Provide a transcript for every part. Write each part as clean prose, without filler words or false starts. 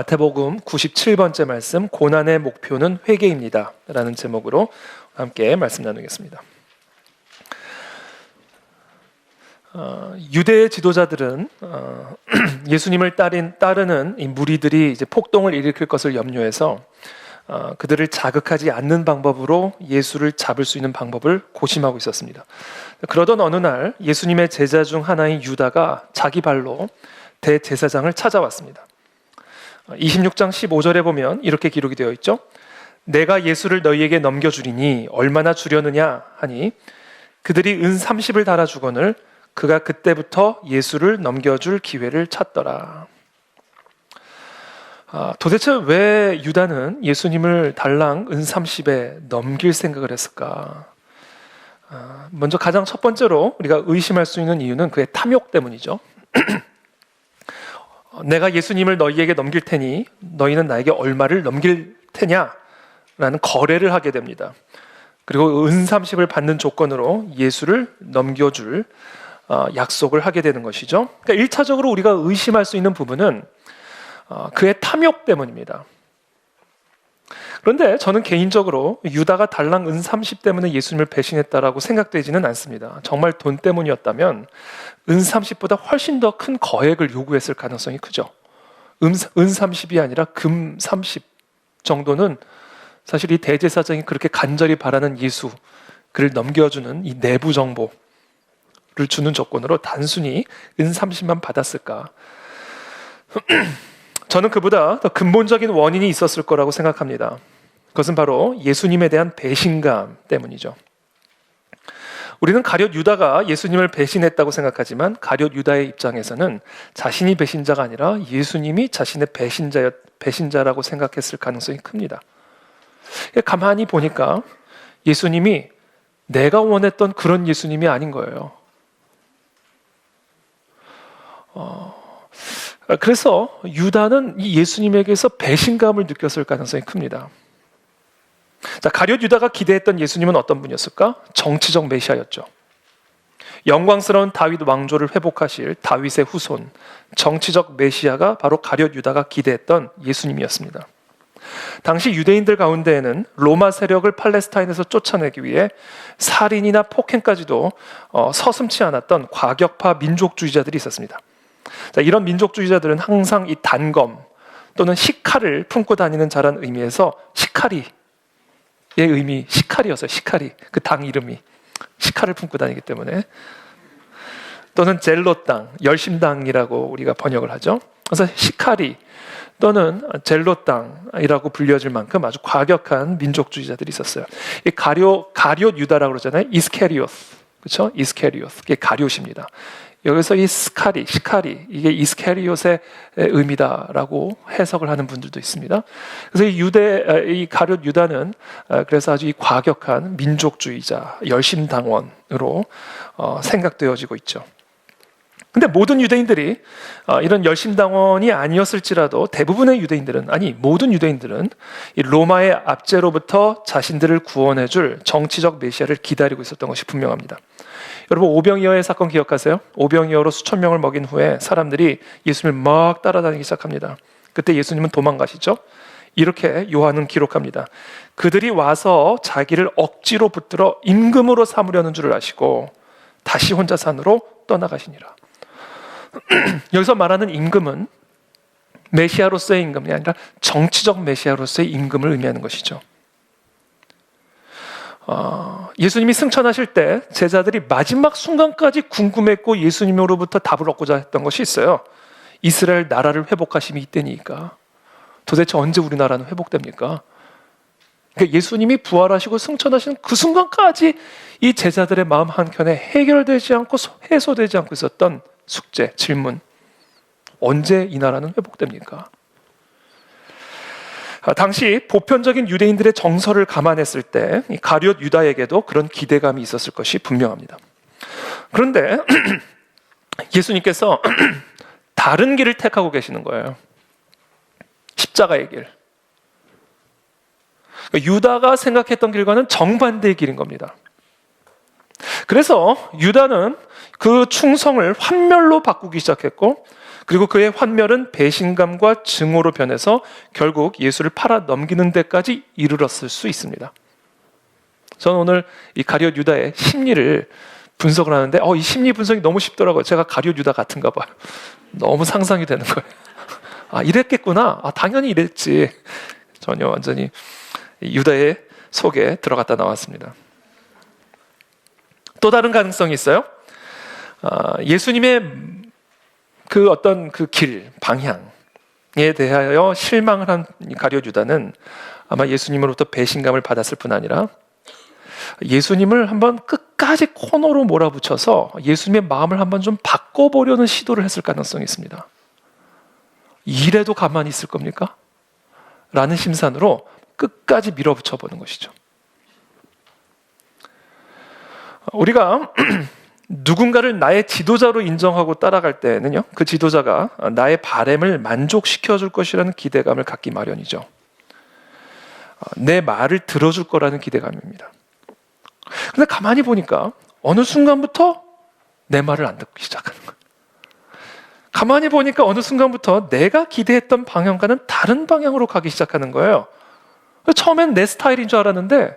마태복음 97번째 말씀, 고난의 목표는 회개입니다 라는 제목으로 함께 말씀 나누겠습니다. 유대 지도자들은 예수님을 따르는 이 무리들이 이제 폭동을 일으킬 것을 염려해서 그들을 자극하지 않는 방법으로 예수를 잡을 수 있는 방법을 고심하고 있었습니다. 그러던 어느 날 예수님의 제자 중 하나인 유다가 자기 발로 대제사장을 찾아왔습니다. 26장 15절에 보면 이렇게 기록이 되어 있죠. 내가 예수를 너희에게 넘겨주리니 얼마나 주려느냐 하니 그들이 은 30을 달아주거늘 그가 그때부터 예수를 넘겨줄 기회를 찾더라. 도대체 왜 유다는 예수님을 달랑 은 30에 넘길 생각을 했을까? 먼저 가장 첫 번째로 우리가 의심할 수 있는 이유는 그의 탐욕 때문이죠. 내가 예수님을 너희에게 넘길 테니 너희는 나에게 얼마를 넘길 테냐? 라는 거래를 하게 됩니다. 그리고 은 30을 받는 조건으로 예수를 넘겨줄 약속을 하게 되는 것이죠. 그러니까 1차적으로 우리가 의심할 수 있는 부분은 그의 탐욕 때문입니다. 그런데 저는 개인적으로 유다가 달랑 은 30 때문에 예수님을 배신했다라고 생각되지는 않습니다. 정말 돈 때문이었다면 은 30보다 훨씬 더 큰 거액을 요구했을 가능성이 크죠. 은 30이 아니라 금 30 정도는 사실 이 대제사장이 그렇게 간절히 바라는 예수, 그를 넘겨주는 이 내부 정보를 주는 조건으로 단순히 은 30만 받았을까? 저는 그보다 더 근본적인 원인이 있었을 거라고 생각합니다. 그것은 바로 예수님에 대한 배신감 때문이죠. 우리는 가룟 유다가 예수님을 배신했다고 생각하지만 가룟 유다의 입장에서는 자신이 배신자가 아니라 예수님이 자신의 배신자라고 생각했을 가능성이 큽니다. 가만히 보니까 예수님이 내가 원했던 그런 예수님이 아닌 거예요. 그래서 유다는 이 예수님에게서 배신감을 느꼈을 가능성이 큽니다. 자, 가룟 유다가 기대했던 예수님은 어떤 분이었을까? 정치적 메시아였죠. 영광스러운 다윗 왕조를 회복하실 다윗의 후손, 정치적 메시아가 바로 가룟 유다가 기대했던 예수님이었습니다. 당시 유대인들 가운데에는 로마 세력을 팔레스타인에서 쫓아내기 위해 살인이나 폭행까지도 서슴지 않았던 과격파 민족주의자들이 있었습니다. 자, 이런 민족주의자들은 항상 이 단검 또는 시칼을 품고 다니는 자라는 의미에서 시카리의 의미, 시카리였어요. 시카리, 그 당 이름이 시칼을 품고 다니기 때문에, 또는 젤롯당, 열심당이라고 우리가 번역을 하죠. 그래서 시카리 또는 젤롯당이라고 불려질 만큼 아주 과격한 민족주의자들이 있었어요. 이 가룟 유다라고 그러잖아요. 이스케리오스, 그렇죠? 이스케리오스, 이게 가룟입니다. 여기서 이 시카리, 이게 이스케리옷의 의미다라고 해석을 하는 분들도 있습니다. 그래서 이 가룟 유다는 그래서 아주 이 과격한 민족주의자, 열심당원으로 생각되어지고 있죠. 근데 모든 유대인들이 이런 열심당원이 아니었을지라도 대부분의 유대인들은, 아니 모든 유대인들은 이 로마의 압제로부터 자신들을 구원해줄 정치적 메시아를 기다리고 있었던 것이 분명합니다. 여러분, 오병이어의 사건 기억하세요? 오병이어로 수천 명을 먹인 후에 사람들이 예수님을 막 따라다니기 시작합니다. 그때 예수님은 도망가시죠? 이렇게 요한은 기록합니다. 그들이 와서 자기를 억지로 붙들어 임금으로 삼으려는 줄을 아시고 다시 혼자 산으로 떠나가시니라. 여기서 말하는 임금은 메시아로서의 임금이 아니라 정치적 메시아로서의 임금을 의미하는 것이죠. 예수님이 승천하실 때 제자들이 마지막 순간까지 궁금했고 예수님으로부터 답을 얻고자 했던 것이 있어요. 이스라엘 나라를 회복하심이 이때니까. 도대체 언제 우리나라는 회복됩니까? 그러니까 예수님이 부활하시고 승천하신 그 순간까지 이 제자들의 마음 한켠에 해결되지 않고 해소되지 않고 있었던 숙제, 질문. 언제 이 나라는 회복됩니까? 당시 보편적인 유대인들의 정서를 감안했을 때 가룟 유다에게도 그런 기대감이 있었을 것이 분명합니다. 그런데 예수님께서 다른 길을 택하고 계시는 거예요. 십자가의 길. 유다가 생각했던 길과는 정반대의 길인 겁니다. 그래서 유다는 그 충성을 환멸로 바꾸기 시작했고 그리고 그의 환멸은 배신감과 증오로 변해서 결국 예수를 팔아 넘기는 데까지 이르렀을 수 있습니다. 저는 오늘 이 가룟 유다의 심리를 분석을 하는데 이 심리 분석이 너무 쉽더라고요. 제가 가룟 유다 같은가 봐요. 너무 상상이 되는 거예요. 이랬겠구나. 당연히 이랬지. 전혀 완전히 유다의 속에 들어갔다 나왔습니다. 또 다른 가능성이 있어요. 예수님의 그 어떤 그 길, 방향에 대하여 실망을 한 가룟 유다는 아마 예수님으로부터 배신감을 받았을 뿐 아니라 예수님을 한번 끝까지 코너로 몰아붙여서 예수님의 마음을 한번 좀 바꿔보려는 시도를 했을 가능성이 있습니다. 이래도 가만히 있을 겁니까? 라는 심산으로 끝까지 밀어붙여 보는 것이죠. 우리가 누군가를 나의 지도자로 인정하고 따라갈 때는요, 그 지도자가 나의 바램을 만족시켜 줄 것이라는 기대감을 갖기 마련이죠. 내 말을 들어줄 거라는 기대감입니다. 근데 가만히 보니까 어느 순간부터 내 말을 안 듣기 시작하는 거예요. 가만히 보니까 어느 순간부터 내가 기대했던 방향과는 다른 방향으로 가기 시작하는 거예요. 처음엔 내 스타일인 줄 알았는데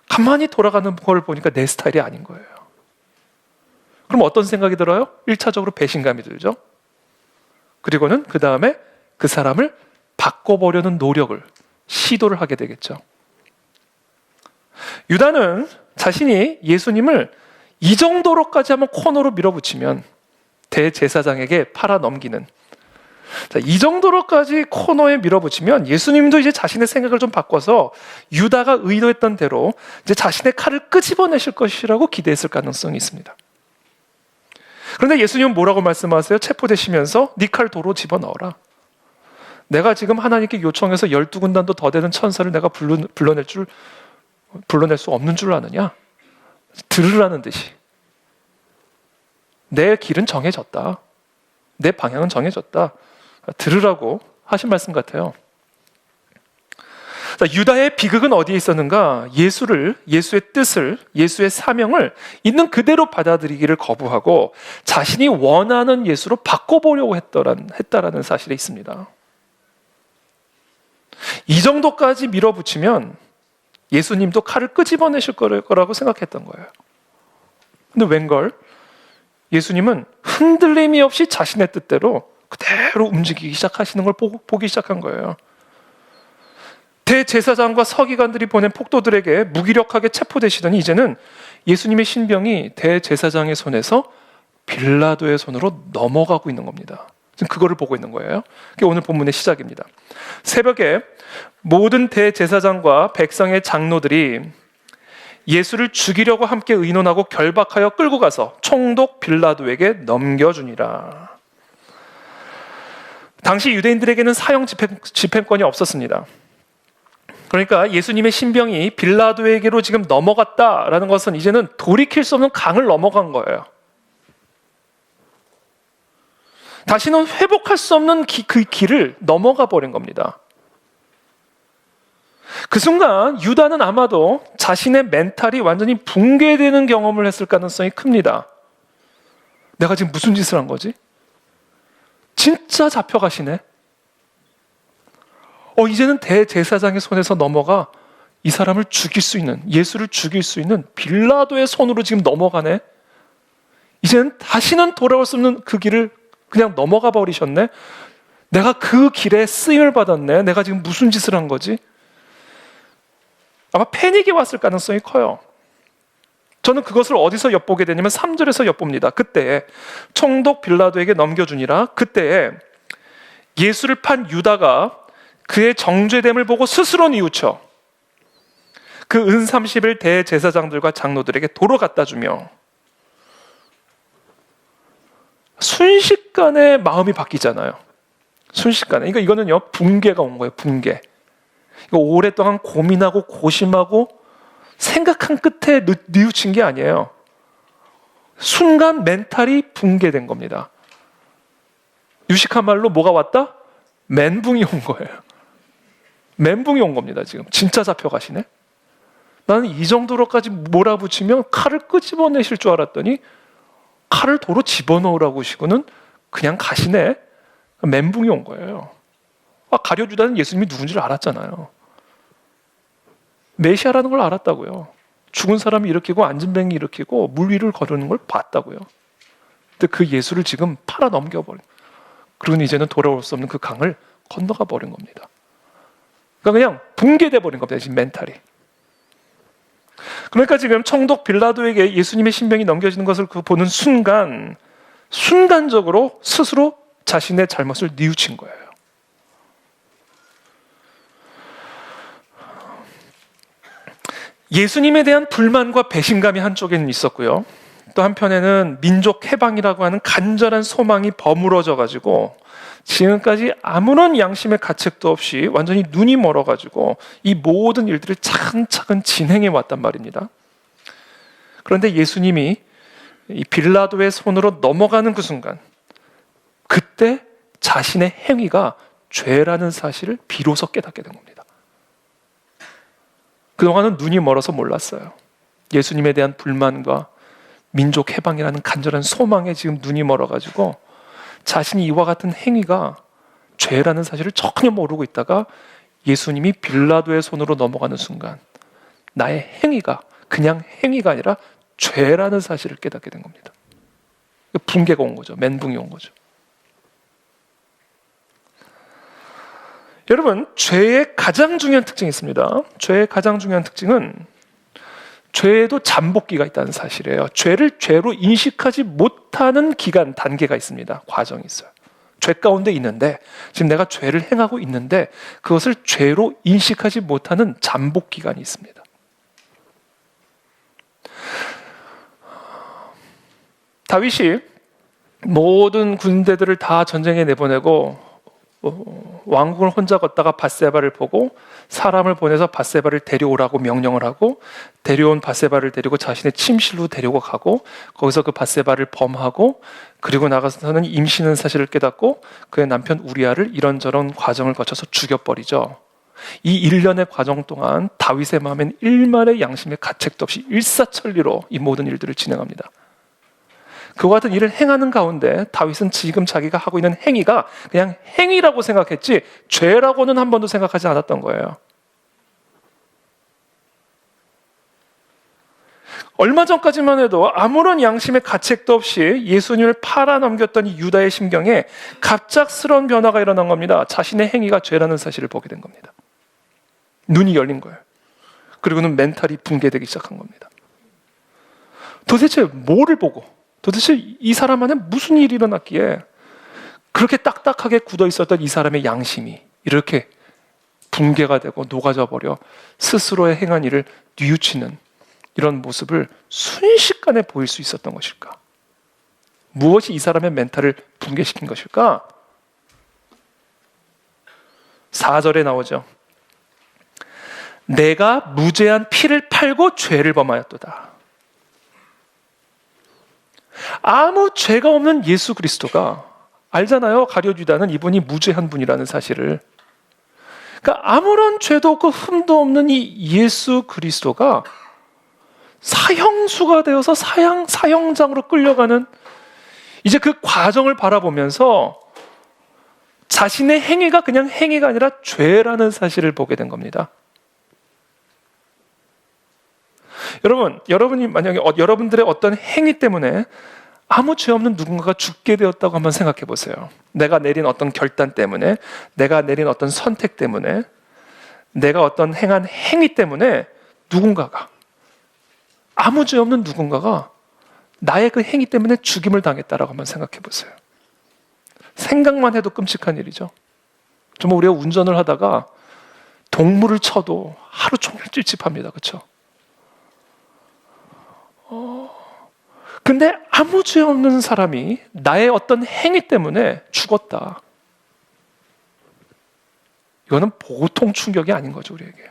가만히 돌아가는 걸 보니까 내 스타일이 아닌 거예요. 그럼 어떤 생각이 들어요? 1차적으로 배신감이 들죠. 그리고는 그 다음에 그 사람을 바꿔보려는 노력을, 시도를 하게 되겠죠. 유다는 자신이 예수님을 이 정도로까지 한번 코너로 밀어붙이면 대제사장에게 팔아 넘기는, 이 정도로까지 코너에 밀어붙이면 예수님도 이제 자신의 생각을 좀 바꿔서 유다가 의도했던 대로 이제 자신의 칼을 끄집어내실 것이라고 기대했을 가능성이 있습니다. 그런데 예수님은 뭐라고 말씀하세요? 체포되시면서 네 칼 도로 집어넣어라. 내가 지금 하나님께 요청해서 12군단도 더 되는 천사를 내가 불러낼 수 없는 줄 아느냐? 들으라는 듯이. 내 길은 정해졌다. 내 방향은 정해졌다. 들으라고 하신 말씀 같아요. 자, 유다의 비극은 어디에 있었는가? 예수의 뜻을, 예수의 사명을 있는 그대로 받아들이기를 거부하고 자신이 원하는 예수로 바꿔보려고 했다라는 사실이 있습니다. 이 정도까지 밀어붙이면 예수님도 칼을 끄집어내실 거라고 생각했던 거예요. 근데 웬걸? 예수님은 흔들림이 없이 자신의 뜻대로 그대로 움직이기 시작하시는 걸 보기 시작한 거예요. 대제사장과 서기관들이 보낸 폭도들에게 무기력하게 체포되시더니 이제는 예수님의 신병이 대제사장의 손에서 빌라도의 손으로 넘어가고 있는 겁니다. 지금 그거를 보고 있는 거예요. 그게 오늘 본문의 시작입니다. 새벽에 모든 대제사장과 백성의 장로들이 예수를 죽이려고 함께 의논하고 결박하여 끌고 가서 총독 빌라도에게 넘겨주니라. 당시 유대인들에게는 사형 집행권이 없었습니다. 그러니까 예수님의 신병이 빌라도에게로 지금 넘어갔다라는 것은 이제는 돌이킬 수 없는 강을 넘어간 거예요. 다시는 회복할 수 없는 그 길을 넘어가 버린 겁니다. 그 순간 유다는 아마도 자신의 멘탈이 완전히 붕괴되는 경험을 했을 가능성이 큽니다. 내가 지금 무슨 짓을 한 거지? 진짜 잡혀가시네. 이제는 대제사장의 손에서 넘어가 이 사람을 죽일 수 있는, 예수를 죽일 수 있는 빌라도의 손으로 지금 넘어가네. 이제는 다시는 돌아올 수 없는 그 길을 그냥 넘어가 버리셨네. 내가 그 길에 쓰임을 받았네. 내가 지금 무슨 짓을 한 거지? 아마 패닉이 왔을 가능성이 커요. 저는 그것을 어디서 엿보게 되냐면 3절에서 엿봅니다. 그때 총독 빌라도에게 넘겨주니라. 그때 예수를 판 유다가 그의 정죄됨을 보고 스스로 뉘우쳐 그 은 30을 대제사장들과 장로들에게 도로 갖다 주며, 순식간에 마음이 바뀌잖아요. 순식간에. 그러니까 이거는요, 붕괴가 온 거예요. 붕괴. 이거 오랫동안 고민하고 고심하고 생각한 끝에 뉘우친 게 아니에요. 순간 멘탈이 붕괴된 겁니다. 유식한 말로 뭐가 왔다? 멘붕이 온 거예요. 멘붕이 온 겁니다. 지금 진짜 잡혀가시네. 나는 이 정도로까지 몰아붙이면 칼을 끄집어내실 줄 알았더니 칼을 도로 집어넣으라고 하시고는 그냥 가시네. 멘붕이 온 거예요. 가룟 유다는 예수님이 누군지를 알았잖아요. 메시아라는 걸 알았다고요. 죽은 사람이 일으키고 앉은 뱅이 일으키고 물 위를 거르는 걸 봤다고요. 근데 그 예수를 지금 팔아 넘겨버린, 그리고 이제는 돌아올 수 없는 그 강을 건너가 버린 겁니다. 그러니까 그냥 붕괴돼 버린 겁니다, 지금 멘탈이. 그러니까 지금 총독 빌라도에게 예수님의 신병이 넘겨지는 것을 보는 순간적으로 스스로 자신의 잘못을 뉘우친 거예요. 예수님에 대한 불만과 배신감이 한쪽에는 있었고요. 또 한편에는 민족 해방이라고 하는 간절한 소망이 버무러져 가지고 지금까지 아무런 양심의 가책도 없이 완전히 눈이 멀어 가지고 이 모든 일들을 차근차근 진행해 왔단 말입니다. 그런데 예수님이 이 빌라도의 손으로 넘어가는 그 순간, 그때 자신의 행위가 죄라는 사실을 비로소 깨닫게 된 겁니다. 그동안은 눈이 멀어서 몰랐어요. 예수님에 대한 불만과 민족 해방이라는 간절한 소망에 지금 눈이 멀어가지고 자신이 이와 같은 행위가 죄라는 사실을 전혀 모르고 있다가 예수님이 빌라도의 손으로 넘어가는 순간 나의 행위가 그냥 행위가 아니라 죄라는 사실을 깨닫게 된 겁니다. 붕괴가 온 거죠. 멘붕이 온 거죠. 여러분, 죄의 가장 중요한 특징이 있습니다. 죄의 가장 중요한 특징은 죄에도 잠복기가 있다는 사실이에요. 죄를 죄로 인식하지 못하는 기간, 단계가 있습니다. 과정이 있어요. 죄 가운데 있는데 지금 내가 죄를 행하고 있는데 그것을 죄로 인식하지 못하는 잠복 기간이 있습니다. 다윗이 모든 군대들을 다 전쟁에 내보내고 왕궁을 혼자 걷다가 밧세바를 보고 사람을 보내서 밧세바를 데려오라고 명령을 하고 데려온 밧세바를 데리고 자신의 침실로 데리고 가고 거기서 그 밧세바를 범하고 그리고 나가서는 임신한 사실을 깨닫고 그의 남편 우리아를 이런저런 과정을 거쳐서 죽여버리죠. 이 일련의 과정 동안 다윗의 마음엔 일말의 양심의 가책도 없이 일사천리로 이 모든 일들을 진행합니다. 그와 같은 일을 행하는 가운데 다윗은 지금 자기가 하고 있는 행위가 그냥 행위라고 생각했지 죄라고는 한 번도 생각하지 않았던 거예요. 얼마 전까지만 해도 아무런 양심의 가책도 없이 예수님을 팔아넘겼던 이 유다의 심경에 갑작스러운 변화가 일어난 겁니다. 자신의 행위가 죄라는 사실을 보게 된 겁니다. 눈이 열린 거예요. 그리고는 멘탈이 붕괴되기 시작한 겁니다. 도대체 뭐를 보고, 도대체 이 사람 안에 무슨 일이 일어났기에 그렇게 딱딱하게 굳어 있었던 이 사람의 양심이 이렇게 붕괴가 되고 녹아져 버려 스스로의 행한 일을 뉘우치는 이런 모습을 순식간에 보일 수 있었던 것일까? 무엇이 이 사람의 멘탈을 붕괴시킨 것일까? 4절에 나오죠. 내가 무죄한 피를 팔고 죄를 범하였도다. 아무 죄가 없는 예수 그리스도가, 알잖아요. 가룟 유다는 이분이 무죄한 분이라는 사실을. 그러니까 아무런 죄도 없고 흠도 없는 이 예수 그리스도가 사형수가 되어서 사형장으로 끌려가는 이제 그 과정을 바라보면서 자신의 행위가 그냥 행위가 아니라 죄라는 사실을 보게 된 겁니다. 여러분이 만약에 여러분들의 어떤 행위 때문에 아무 죄 없는 누군가가 죽게 되었다고 한번 생각해 보세요. 내가 내린 어떤 결단 때문에, 내가 내린 어떤 선택 때문에, 내가 어떤 행한 행위 때문에 누군가가, 아무 죄 없는 누군가가 나의 그 행위 때문에 죽임을 당했다라고 한번 생각해 보세요. 생각만 해도 끔찍한 일이죠. 정말 우리가 운전을 하다가 동물을 쳐도 하루 종일 찝찝합니다. 그렇죠? 근데 아무 죄 없는 사람이 나의 어떤 행위 때문에 죽었다. 이거는 보통 충격이 아닌 거죠, 우리에게.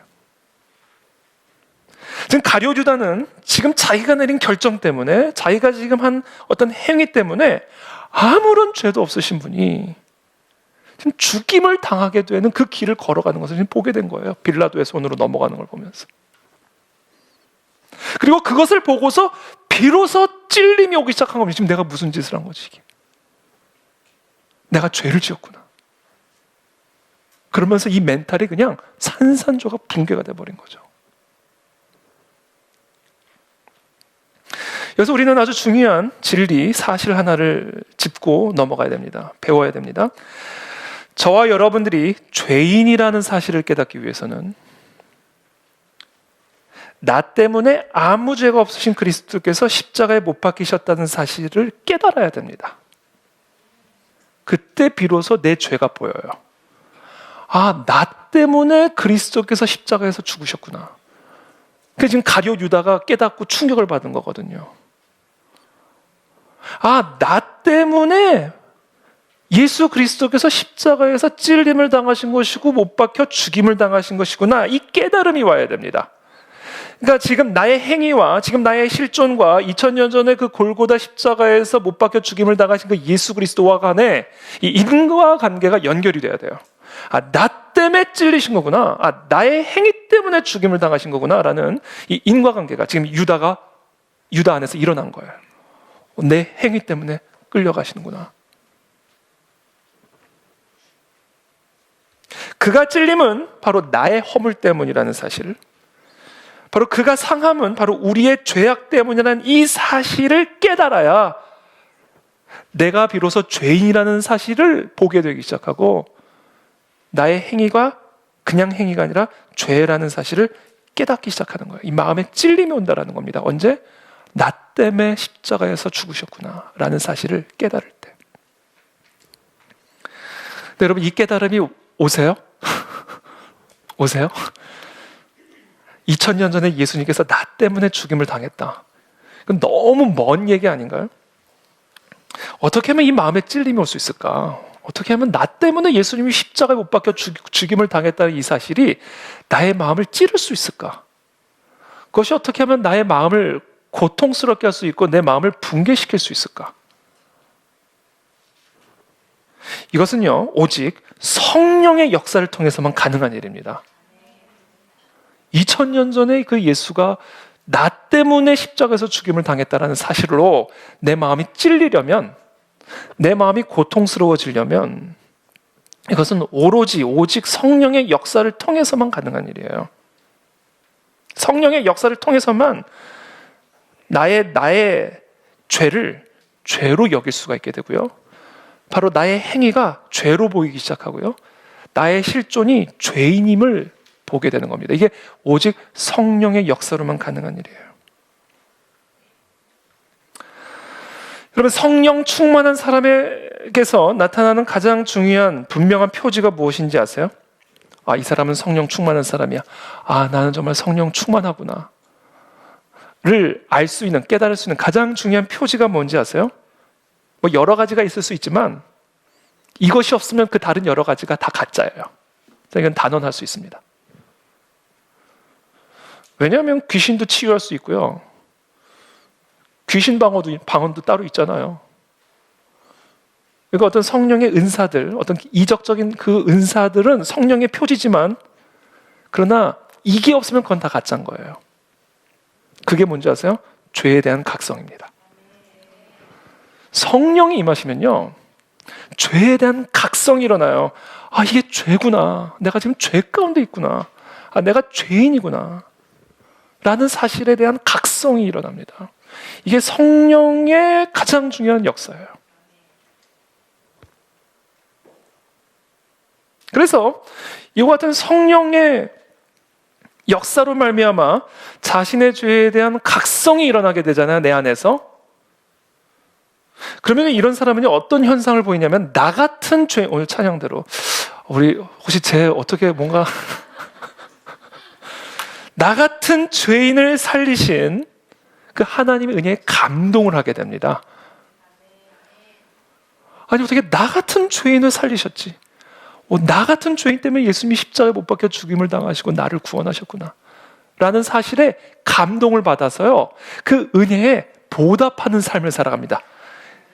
지금 가룟 유다는 지금 자기가 내린 결정 때문에, 자기가 지금 한 어떤 행위 때문에 아무런 죄도 없으신 분이 지금 죽임을 당하게 되는 그 길을 걸어가는 것을 지금 보게 된 거예요. 빌라도의 손으로 넘어가는 걸 보면서. 그리고 그것을 보고서 비로소 찔림이 오기 시작한 겁니다. 지금 내가 무슨 짓을 한 거지, 이게. 내가 죄를 지었구나. 그러면서 이 멘탈이 그냥 산산조각 붕괴가 돼버린 거죠. 그래서 우리는 아주 중요한 진리, 사실 하나를 짚고 넘어가야 됩니다. 배워야 됩니다. 저와 여러분들이 죄인이라는 사실을 깨닫기 위해서는 나 때문에 아무 죄가 없으신 그리스도께서 십자가에 못 박히셨다는 사실을 깨달아야 됩니다. 그때 비로소 내 죄가 보여요. 아, 나 때문에 그리스도께서 십자가에서 죽으셨구나. 그게 지금 가룟 유다가 깨닫고 충격을 받은 거거든요. 아, 나 때문에 예수 그리스도께서 십자가에서 찔림을 당하신 것이고 못 박혀 죽임을 당하신 것이구나. 이 깨달음이 와야 됩니다. 그러니까 지금 나의 행위와 지금 나의 실존과 2000년 전에 그 골고다 십자가에서 못 박혀 죽임을 당하신 그 예수 그리스도와 간에 이 인과관계가 연결이 돼야 돼요. 아, 나 때문에 찔리신 거구나. 아, 나의 행위 때문에 죽임을 당하신 거구나. 라는 이 인과관계가 지금 유다 안에서 일어난 거예요. 내 행위 때문에 끌려가시는구나. 그가 찔림은 바로 나의 허물 때문이라는 사실, 바로 그가 상함은 바로 우리의 죄악 때문이라는 이 사실을 깨달아야 내가 비로소 죄인이라는 사실을 보게 되기 시작하고 나의 행위가 그냥 행위가 아니라 죄라는 사실을 깨닫기 시작하는 거예요. 이 마음에 찔림이 온다라는 겁니다. 언제? 나 때문에 십자가에서 죽으셨구나 라는 사실을 깨달을 때. 근데 여러분, 이 깨달음이 오세요? 오세요? 2000년 전에 예수님께서 나 때문에 죽임을 당했다. 그건 너무 먼 얘기 아닌가요? 어떻게 하면 이 마음에 찔림이 올 수 있을까? 어떻게 하면 나 때문에 예수님이 십자가에 못 박혀 죽임을 당했다는 이 사실이 나의 마음을 찌를 수 있을까? 그것이 어떻게 하면 나의 마음을 고통스럽게 할 수 있고 내 마음을 붕괴시킬 수 있을까? 이것은요, 오직 성령의 역사를 통해서만 가능한 일입니다. 2000년 전에 그 예수가 나 때문에 십자가에서 죽임을 당했다는 사실로 내 마음이 찔리려면, 내 마음이 고통스러워지려면 이것은 오직 성령의 역사를 통해서만 가능한 일이에요. 성령의 역사를 통해서만 나의 죄를 죄로 여길 수가 있게 되고요. 바로 나의 행위가 죄로 보이기 시작하고요. 나의 실존이 죄인임을 보게 되는 겁니다. 이게 오직 성령의 역사로만 가능한 일이에요. 여러분, 성령 충만한 사람에게서 나타나는 가장 중요한 분명한 표지가 무엇인지 아세요? 아, 이 사람은 성령 충만한 사람이야. 아, 나는 정말 성령 충만하구나. 를 알 수 있는, 깨달을 수 있는 가장 중요한 표지가 뭔지 아세요? 뭐 여러 가지가 있을 수 있지만 이것이 없으면 그 다른 여러 가지가 다 가짜예요. 이건 단언할 수 있습니다. 왜냐하면 귀신도 치유할 수 있고요. 귀신 방언도 따로 있잖아요. 그러니까 어떤 성령의 은사들, 어떤 이적적인 그 은사들은 성령의 표지지만 그러나 이게 없으면 그건 다 가짜인 거예요. 그게 뭔지 아세요? 죄에 대한 각성입니다. 성령이 임하시면요, 죄에 대한 각성이 일어나요. 아, 이게 죄구나. 내가 지금 죄 가운데 있구나. 아, 내가 죄인이구나. 라는 사실에 대한 각성이 일어납니다. 이게 성령의 가장 중요한 역사예요. 그래서 이와 같은 성령의 역사로 말미암아 자신의 죄에 대한 각성이 일어나게 되잖아요, 내 안에서. 그러면 이런 사람은 어떤 현상을 보이냐면, 나 같은 죄, 오늘 찬양대로 우리 혹시 어떻게 뭔가 나 같은 죄인을 살리신 그 하나님의 은혜에 감동을 하게 됩니다. 아니, 어떻게 나 같은 죄인을 살리셨지? 나 같은 죄인 때문에 예수님이 십자가에 못 박혀 죽임을 당하시고 나를 구원하셨구나 라는 사실에 감동을 받아서요, 그 은혜에 보답하는 삶을 살아갑니다.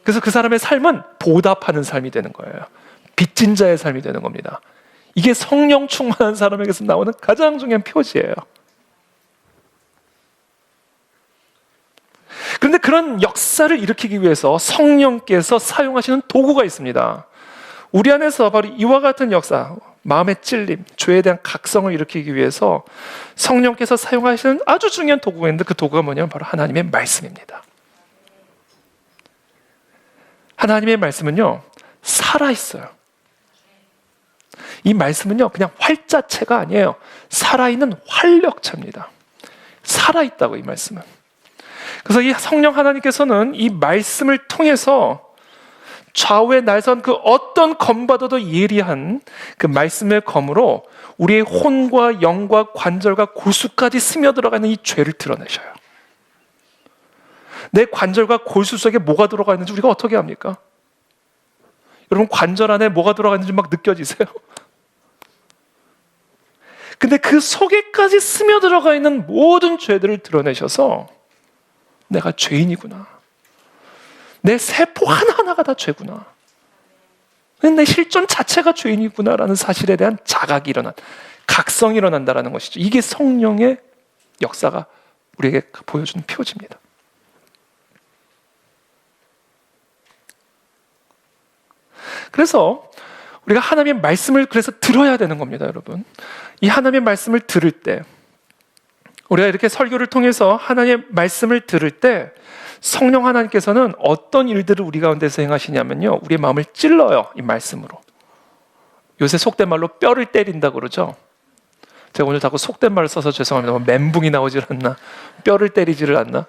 그래서 그 사람의 삶은 보답하는 삶이 되는 거예요. 빚진 자의 삶이 되는 겁니다. 이게 성령 충만한 사람에게서 나오는 가장 중요한 표지예요. 그런데 그런 역사를 일으키기 위해서 성령께서 사용하시는 도구가 있습니다. 우리 안에서 바로 이와 같은 역사, 마음의 찔림, 죄에 대한 각성을 일으키기 위해서 성령께서 사용하시는 아주 중요한 도구가 있는데 그 도구가 뭐냐면 바로 하나님의 말씀입니다. 하나님의 말씀은요, 살아있어요. 이 말씀은요, 그냥 활자체가 아니에요. 살아있는 활력체입니다. 살아있다고, 이 말씀은. 그래서 이 성령 하나님께서는 이 말씀을 통해서 좌우에 날선 그 어떤 검보다도 예리한 그 말씀의 검으로 우리의 혼과 영과 관절과 골수까지 스며들어가는 이 죄를 드러내셔요. 내 관절과 골수 속에 뭐가 들어가 있는지 우리가 어떻게 합니까? 여러분, 관절 안에 뭐가 들어가 있는지 막 느껴지세요? 근데 그 속에까지 스며들어가 있는 모든 죄들을 드러내셔서 내가 죄인이구나, 내 세포 하나하나가 다 죄구나, 내 실존 자체가 죄인이구나라는 사실에 대한 자각이 각성이 일어난다는 것이죠. 이게 성령의 역사가 우리에게 보여주는 표지입니다. 그래서 우리가 하나님의 말씀을 그래서 들어야 되는 겁니다, 여러분. 이 하나님의 말씀을 들을 때, 우리가 이렇게 설교를 통해서 하나님의 말씀을 들을 때 성령 하나님께서는 어떤 일들을 우리 가운데서 행하시냐면요, 우리의 마음을 찔러요, 이 말씀으로. 요새 속된 말로 뼈를 때린다고 그러죠. 제가 오늘 자꾸 속된 말을 써서 죄송합니다. 멘붕이 나오질 않나, 뼈를 때리지를 않나.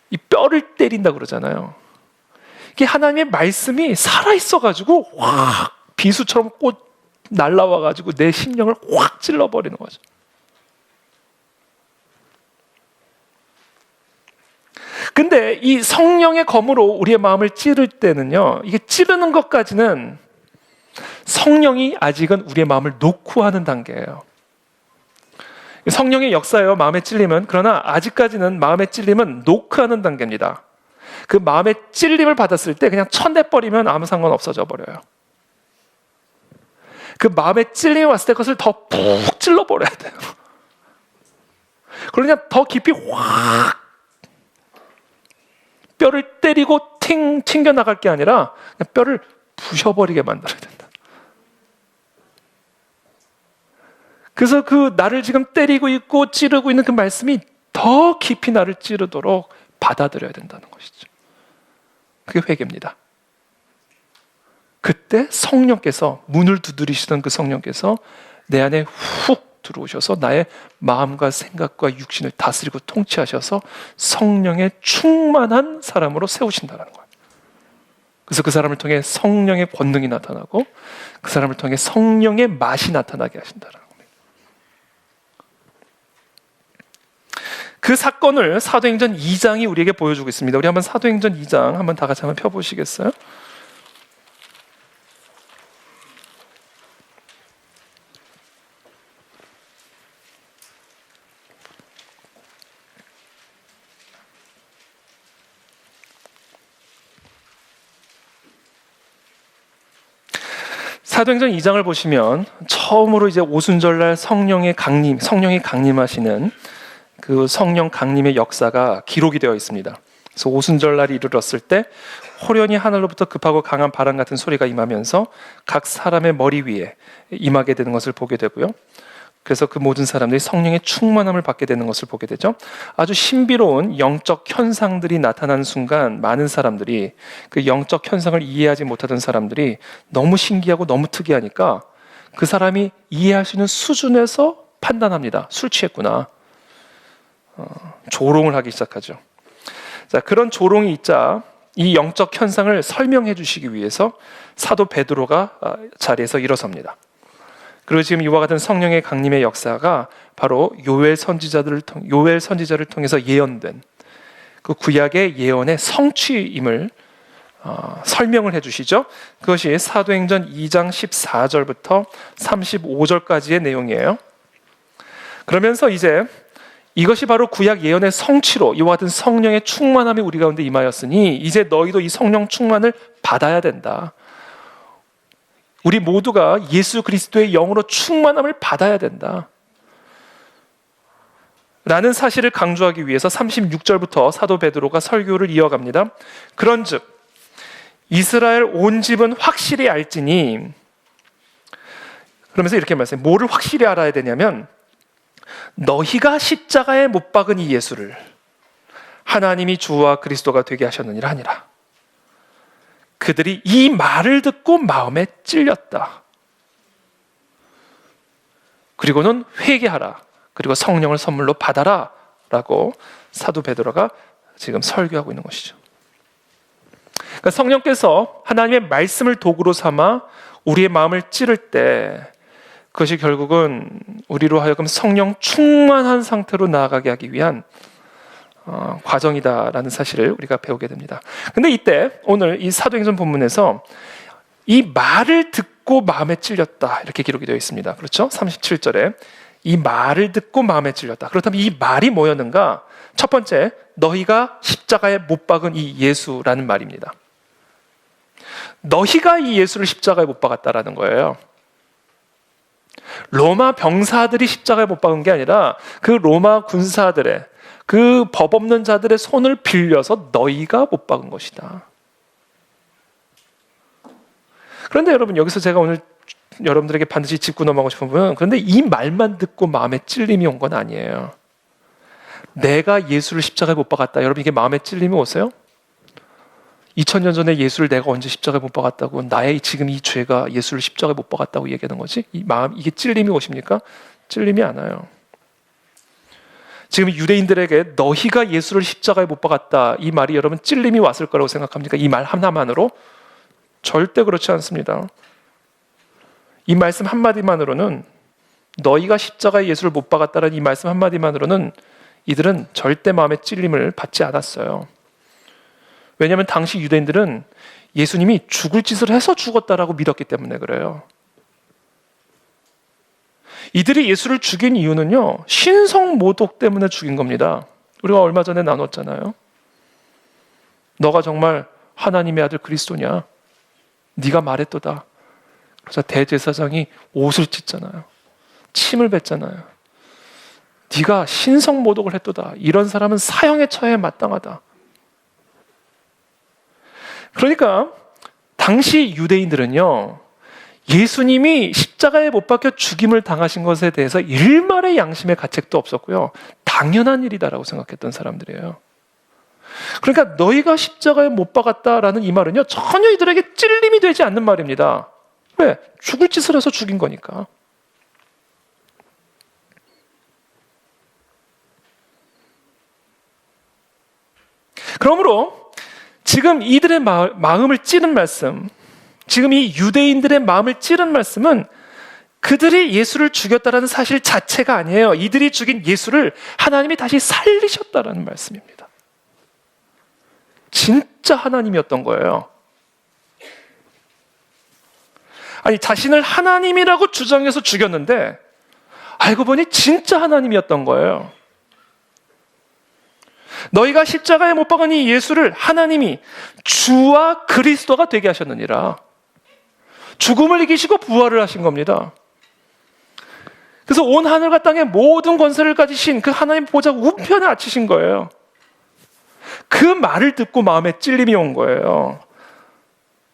이 뼈를 때린다고 그러잖아요. 이게 하나님의 말씀이 살아있어가지고 확 비수처럼 꽃 날라와가지고 내 심령을 확 찔러버리는 거죠. 근데 이 성령의 검으로 우리의 마음을 찌를 때는요, 이게 찌르는 것까지는 성령이 아직은 우리의 마음을 놓고 하는 단계예요. 성령의 역사예요, 마음의 찔림은. 그러나 아직까지는 마음의 찔림은 노크하는 단계입니다. 그 마음의 찔림을 받았을 때 그냥 쳐내버리면 아무 상관 없어져 버려요. 그 마음의 찔림이 왔을 때 그것을 더 푹 찔러버려야 돼요. 그러냐, 더 깊이 확 뼈를 때리고 튕겨나갈 게 아니라 그냥 뼈를 부셔버리게 만들어야 된다. 그래서 그 나를 지금 때리고 있고 찌르고 있는 그 말씀이 더 깊이 나를 찌르도록 받아들여야 된다는 것이죠. 그게 회개입니다. 그때 성령께서, 문을 두드리시던 그 성령께서 내 안에 훅 들어오셔서 나의 마음과 생각과 육신을 다스리고 통치하셔서 성령의 충만한 사람으로 세우신다는 거예요. 그래서 그 사람을 통해 성령의 권능이 나타나고 그 사람을 통해 성령의 맛이 나타나게 하신다는 겁니다. 그 사건을 사도행전 2장이 우리에게 보여주고 있습니다. 우리 한번 사도행전 2장 한번 다 같이 한번 펴보시겠어요? 사도행전 2장을 보시면 처음으로 이제 오순절날 성령이 강림하시는 그 성령 강림의 역사가 기록이 되어 있습니다. 그래서 오순절날이 이르렀을 때 호련히 하늘로부터 급하고 강한 바람 같은 소리가 임하면서 각 사람의 머리 위에 임하게 되는 것을 보게 되고요. 그래서 그 모든 사람들이 성령의 충만함을 받게 되는 것을 보게 되죠. 아주 신비로운 영적 현상들이 나타나는 순간 많은 사람들이 그 영적 현상을 이해하지 못하던 사람들이 너무 신기하고 너무 특이하니까 그 사람이 이해할 수 있는 수준에서 판단합니다. 술 취했구나. 조롱을 하기 시작하죠. 자, 그런 조롱이 있자 이 영적 현상을 설명해 주시기 위해서 사도 베드로가 자리에서 일어섭니다. 그리고 지금 이와 같은 성령의 강림의 역사가 바로 요엘 선지자를 통해서 예언된 그 구약의 예언의 성취임을 설명을 해주시죠. 그것이 사도행전 2장 14절부터 35절까지의 내용이에요. 그러면서 이제 이것이 바로 구약 예언의 성취로 이와 같은 성령의 충만함이 우리 가운데 임하였으니 이제 너희도 이 성령 충만을 받아야 된다. 우리 모두가 예수 그리스도의 영으로 충만함을 받아야 된다 라는 사실을 강조하기 위해서 36절부터 사도 베드로가 설교를 이어갑니다. 그런즉 이스라엘 온 집은 확실히 알지니, 그러면서 이렇게 말씀해요. 뭐를 확실히 알아야 되냐면, 너희가 십자가에 못 박은 이 예수를 하나님이 주와 그리스도가 되게 하셨느니라 하니라. 그들이 이 말을 듣고 마음에 찔렸다. 그리고는 회개하라. 그리고 성령을 선물로 받아라. 라고 사도 베드로가 지금 설교하고 있는 것이죠. 그러니까 성령께서 하나님의 말씀을 도구로 삼아 우리의 마음을 찌를 때 그것이 결국은 우리로 하여금 성령 충만한 상태로 나아가게 하기 위한 과정이다라는 사실을 우리가 배우게 됩니다. 근데 이때 오늘 이 사도행전 본문에서 이 말을 듣고 마음에 찔렸다 이렇게 기록이 되어 있습니다. 그렇죠? 37절에 이 말을 듣고 마음에 찔렸다. 그렇다면 이 말이 뭐였는가? 첫 번째, 너희가 십자가에 못 박은 이 예수라는 말입니다. 너희가 이 예수를 십자가에 못 박았다라는 거예요. 로마 병사들이 십자가에 못 박은 게 아니라 그 로마 군사들의, 그 법 없는 자들의 손을 빌려서 너희가 못 박은 것이다. 그런데 여러분, 여기서 제가 오늘 여러분들에게 반드시 짚고 넘어가고 싶은 부분은, 그런데 이 말만 듣고 마음에 찔림이 온 건 아니에요. 내가 예수를 십자가에 못 박았다. 여러분, 이게 마음에 찔림이 오세요? 2000년 전에 예수를 내가 언제 십자가에 못 박았다고, 나의 지금 이 죄가 예수를 십자가에 못 박았다고 얘기하는 거지? 이 마음, 이게 찔림이 오십니까? 찔림이 않아요. 지금 유대인들에게 너희가 예수를 십자가에 못 박았다, 이 말이 여러분 찔림이 왔을 거라고 생각합니까? 이 말 하나만으로? 절대 그렇지 않습니다. 이 말씀 한마디만으로는, 너희가 십자가에 예수를 못 박았다는 이 말씀 한마디만으로는 이들은 절대 마음의 찔림을 받지 않았어요. 왜냐하면 당시 유대인들은 예수님이 죽을 짓을 해서 죽었다라고 믿었기 때문에 그래요. 이들이 예수를 죽인 이유는요, 신성모독 때문에 죽인 겁니다. 우리가 얼마 전에 나눴잖아요. 너가 정말 하나님의 아들 그리스도냐? 네가 말했도다. 그래서 대제사장이 옷을 찢잖아요. 침을 뱉잖아요. 네가 신성모독을 했도다. 이런 사람은 사형에 처해야 마땅하다. 그러니까 당시 유대인들은요, 예수님이 십자가에 못 박혀 죽임을 당하신 것에 대해서 일말의 양심의 가책도 없었고요, 당연한 일이다라고 생각했던 사람들이에요. 그러니까 너희가 십자가에 못 박았다라는 이 말은요, 전혀 이들에게 찔림이 되지 않는 말입니다. 왜? 죽을 짓을 해서 죽인 거니까. 그러므로 지금 이들의 마음을 찌른 말씀, 지금 이 유대인들의 마음을 찌른 말씀은 그들이 예수를 죽였다는 사실 자체가 아니에요. 이들이 죽인 예수를 하나님이 다시 살리셨다는 말씀입니다. 진짜 하나님이었던 거예요. 아니, 자신을 하나님이라고 주장해서 죽였는데 알고 보니 진짜 하나님이었던 거예요. 너희가 십자가에 못 박은 이 예수를 하나님이 주와 그리스도가 되게 하셨느니라. 죽음을 이기시고 부활을 하신 겁니다. 그래서 온 하늘과 땅의 모든 권세를 가지신 그 하나님 보좌 우편에 앉히신 거예요. 그 말을 듣고 마음에 찔림이 온 거예요.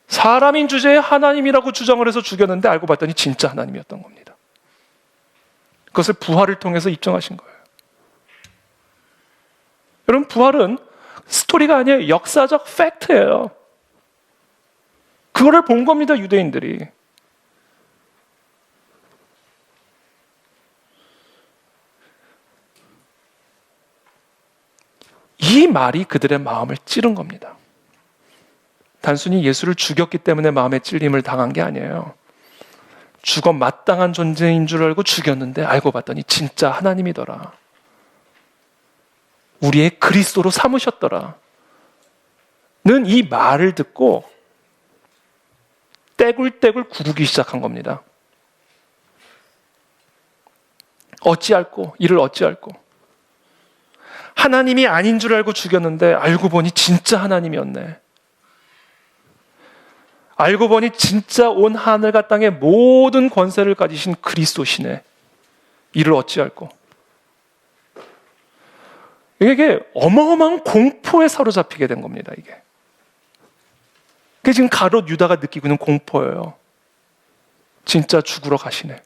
사람인 주제에 하나님이라고 주장을 해서 죽였는데 알고 봤더니 진짜 하나님이었던 겁니다. 그것을 부활을 통해서 입증하신 거예요. 여러분, 부활은 스토리가 아니에요. 역사적 팩트예요. 그거를 본 겁니다, 유대인들이. 이 말이 그들의 마음을 찌른 겁니다. 단순히 예수를 죽였기 때문에 마음의 찔림을 당한 게 아니에요. 죽어 마땅한 존재인 줄 알고 죽였는데 알고 봤더니 진짜 하나님이더라. 우리의 그리스도로 삼으셨더라. 는 이 말을 듣고 떼굴떼굴 구르기 시작한 겁니다. 어찌할꼬, 이를 어찌할꼬. 하나님이 아닌 줄 알고 죽였는데 알고 보니 진짜 하나님이었네. 알고 보니 진짜 온 하늘과 땅의 모든 권세를 가지신 그리스도시네. 이를 어찌할꼬. 이게 어마어마한 공포에 사로잡히게 된 겁니다, 이게. 그게 지금 가룟 유다가 느끼고 있는 공포예요. 진짜 죽으러 가시네.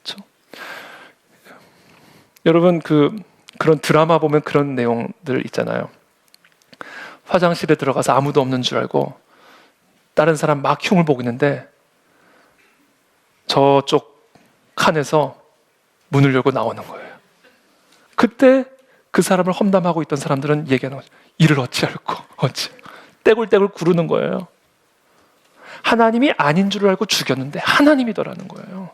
그렇죠? 여러분 그런 드라마 보면 그런 내용들 있잖아요. 화장실에 들어가서 아무도 없는 줄 알고 다른 사람 막 흉을 보고 있는데 저쪽 칸에서 문을 열고 나오는 거예요. 그때 그 사람을 험담하고 있던 사람들은 얘기하는 거죠. 이를 어찌할꼬 어찌 떼굴떼굴 구르는 거예요. 하나님이 아닌 줄 알고 죽였는데 하나님이더라는 거예요.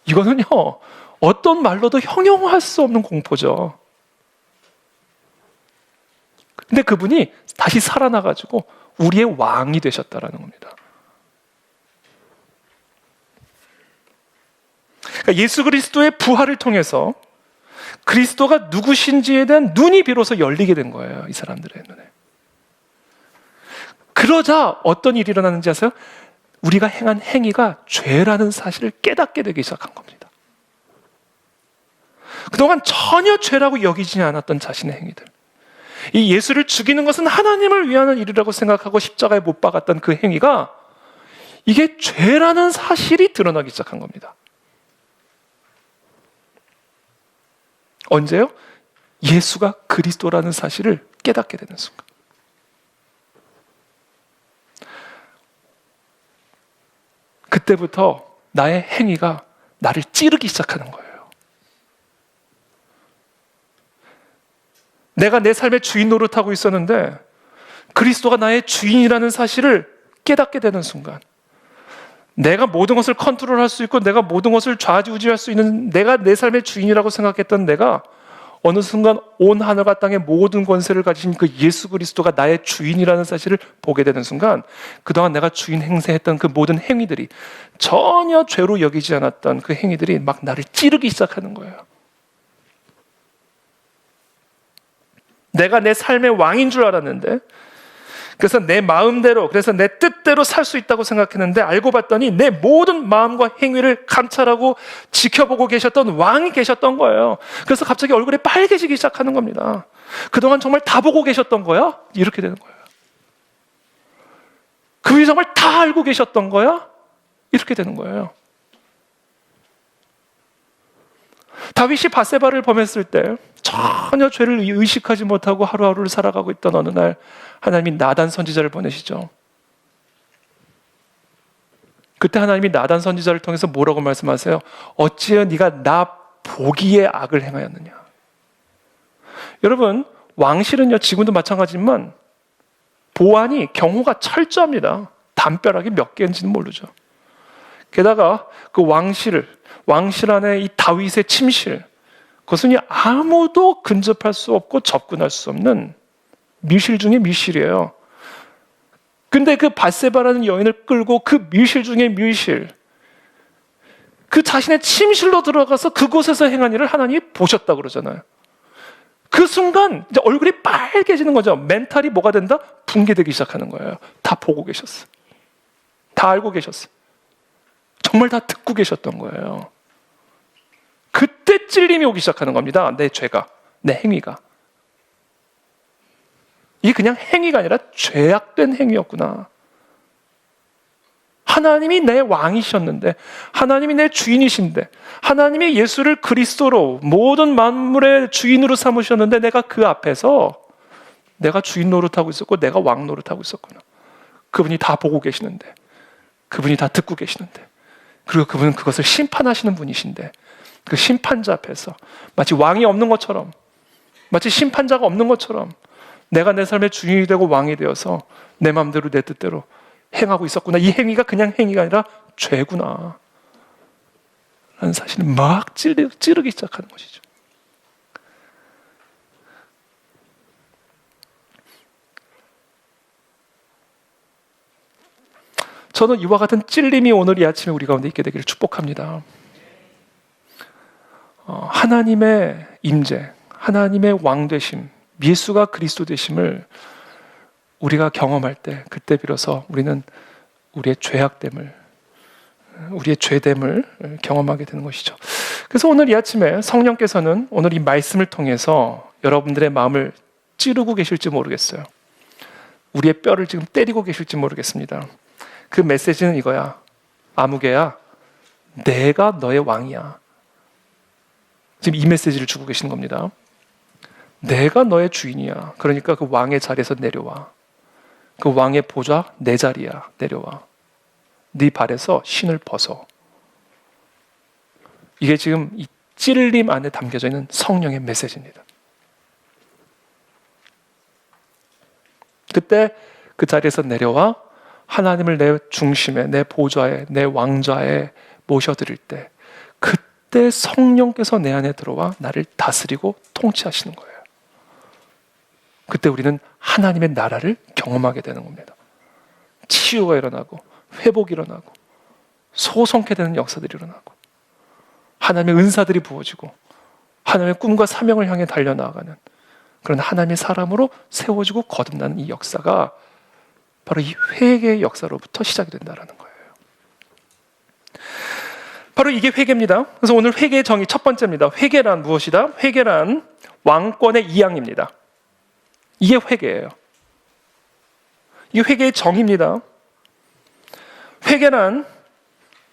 이거는요, 어떤 말로도 형용할 수 없는 공포죠. 근데 그분이 다시 살아나가지고 우리의 왕이 되셨다라는 겁니다. 그러니까 예수 그리스도의 부활을 통해서 그리스도가 누구신지에 대한 눈이 비로소 열리게 된 거예요. 이 사람들의 눈에. 그러자 어떤 일이 일어나는지 아세요? 우리가 행한 행위가 죄라는 사실을 깨닫게 되기 시작한 겁니다. 그동안 전혀 죄라고 여기지 않았던 자신의 행위들. 이 예수를 죽이는 것은 하나님을 위한 일이라고 생각하고 십자가에 못 박았던 그 행위가 이게 죄라는 사실이 드러나기 시작한 겁니다. 언제요? 예수가 그리스도라는 사실을 깨닫게 되는 순간. 그때부터 나의 행위가 나를 찌르기 시작하는 거예요. 내가 내 삶의 주인 노릇하고 있었는데 그리스도가 나의 주인이라는 사실을 깨닫게 되는 순간, 내가 모든 것을 컨트롤할 수 있고 내가 모든 것을 좌지우지할 수 있는, 내가 내 삶의 주인이라고 생각했던 내가 어느 순간 온 하늘과 땅의 모든 권세를 가지신 그 예수 그리스도가 나의 주인이라는 사실을 보게 되는 순간, 그동안 내가 주인 행세했던 그 모든 행위들이, 전혀 죄로 여기지 않았던 그 행위들이 막 나를 찌르기 시작하는 거예요. 내가 내 삶의 왕인 줄 알았는데, 그래서 내 마음대로, 그래서 내 뜻대로 살 수 있다고 생각했는데, 알고 봤더니 내 모든 마음과 행위를 감찰하고 지켜보고 계셨던 왕이 계셨던 거예요. 그래서 갑자기 얼굴이 빨개지기 시작하는 겁니다. 그동안 정말 다 보고 계셨던 거야? 이렇게 되는 거예요. 그분이 정말 다 알고 계셨던 거야? 이렇게 되는 거예요. 다윗이 밧세바를 범했을 때 전혀 죄를 의식하지 못하고 하루하루를 살아가고 있던 어느 날 하나님이 나단 선지자를 보내시죠. 그때 하나님이 나단 선지자를 통해서 뭐라고 말씀하세요? 어찌하여 네가 나 보기에 악을 행하였느냐. 여러분, 왕실은요, 지금도 마찬가지지만 보안이 경호가 철저합니다. 담벼락이 몇 개인지는 모르죠. 게다가 그 왕실 안에 이 다윗의 침실, 그것은 아무도 근접할 수 없고 접근할 수 없는 밀실 중에 밀실이에요. 근데 그 밧세바라는 여인을 끌고 그 밀실 중에 밀실, 그 자신의 침실로 들어가서 그곳에서 행한 일을 하나님이 보셨다고 그러잖아요. 그 순간 이제 얼굴이 빨개지는 거죠. 멘탈이 뭐가 된다? 붕괴되기 시작하는 거예요. 다 보고 계셨어. 다 알고 계셨어. 정말 다 듣고 계셨던 거예요. 그때 찔림이 오기 시작하는 겁니다. 내 죄가, 내 행위가. 이게 그냥 행위가 아니라 죄악된 행위였구나. 하나님이 내 왕이셨는데, 하나님이 내 주인이신데, 하나님이 예수를 그리스도로 모든 만물의 주인으로 삼으셨는데, 내가 그 앞에서 내가 주인 노릇하고 있었고 내가 왕 노릇하고 있었구나. 그분이 다 보고 계시는데, 그분이 다 듣고 계시는데, 그리고 그분은 그것을 심판하시는 분이신데, 그 심판자 앞에서 마치 왕이 없는 것처럼, 마치 심판자가 없는 것처럼 내가 내 삶의 주인이 되고 왕이 되어서 내 마음대로 내 뜻대로 행하고 있었구나. 이 행위가 그냥 행위가 아니라 죄구나 라는 사실을 막 찌르기 시작하는 것이죠. 저는 이와 같은 찔림이 오늘 이 아침에 우리 가운데 있게 되기를 축복합니다. 하나님의 임재, 하나님의 왕 되심, 예수가 그리스도 되심을 우리가 경험할 때, 그때 비로소 우리는 우리의 죄악됨을, 우리의 죄됨을 경험하게 되는 것이죠. 그래서 오늘 이 아침에 성령께서는 오늘 이 말씀을 통해서 여러분들의 마음을 찌르고 계실지 모르겠어요. 우리의 뼈를 지금 때리고 계실지 모르겠습니다. 그 메시지는 이거야. 아무개야, 내가 너의 왕이야. 지금 이 메시지를 주고 계신 겁니다. 내가 너의 주인이야. 그러니까 그 왕의 자리에서 내려와. 그 왕의 보좌 내 자리야. 내려와. 네 발에서 신을 벗어. 이게 지금 이 찔림 안에 담겨져 있는 성령의 메시지입니다. 그때 그 자리에서 내려와 하나님을 내 중심에, 내 보좌에, 내 왕좌에 모셔드릴 때, 그때 성령께서 내 안에 들어와 나를 다스리고 통치하시는 거예요. 그때 우리는 하나님의 나라를 경험하게 되는 겁니다. 치유가 일어나고 회복이 일어나고 소성케 되는 역사들이 일어나고 하나님의 은사들이 부어지고 하나님의 꿈과 사명을 향해 달려나가는 그런 하나님의 사람으로 세워지고 거듭나는 이 역사가 바로 이 회개의 역사로부터 시작이 된다는 거예요. 바로 이게 회개입니다. 그래서 오늘 회개의 정의 첫 번째입니다. 회개란 무엇이다? 회개란 왕권의 이양입니다. 이게 회개예요. 이게 회개의 정의입니다. 회개란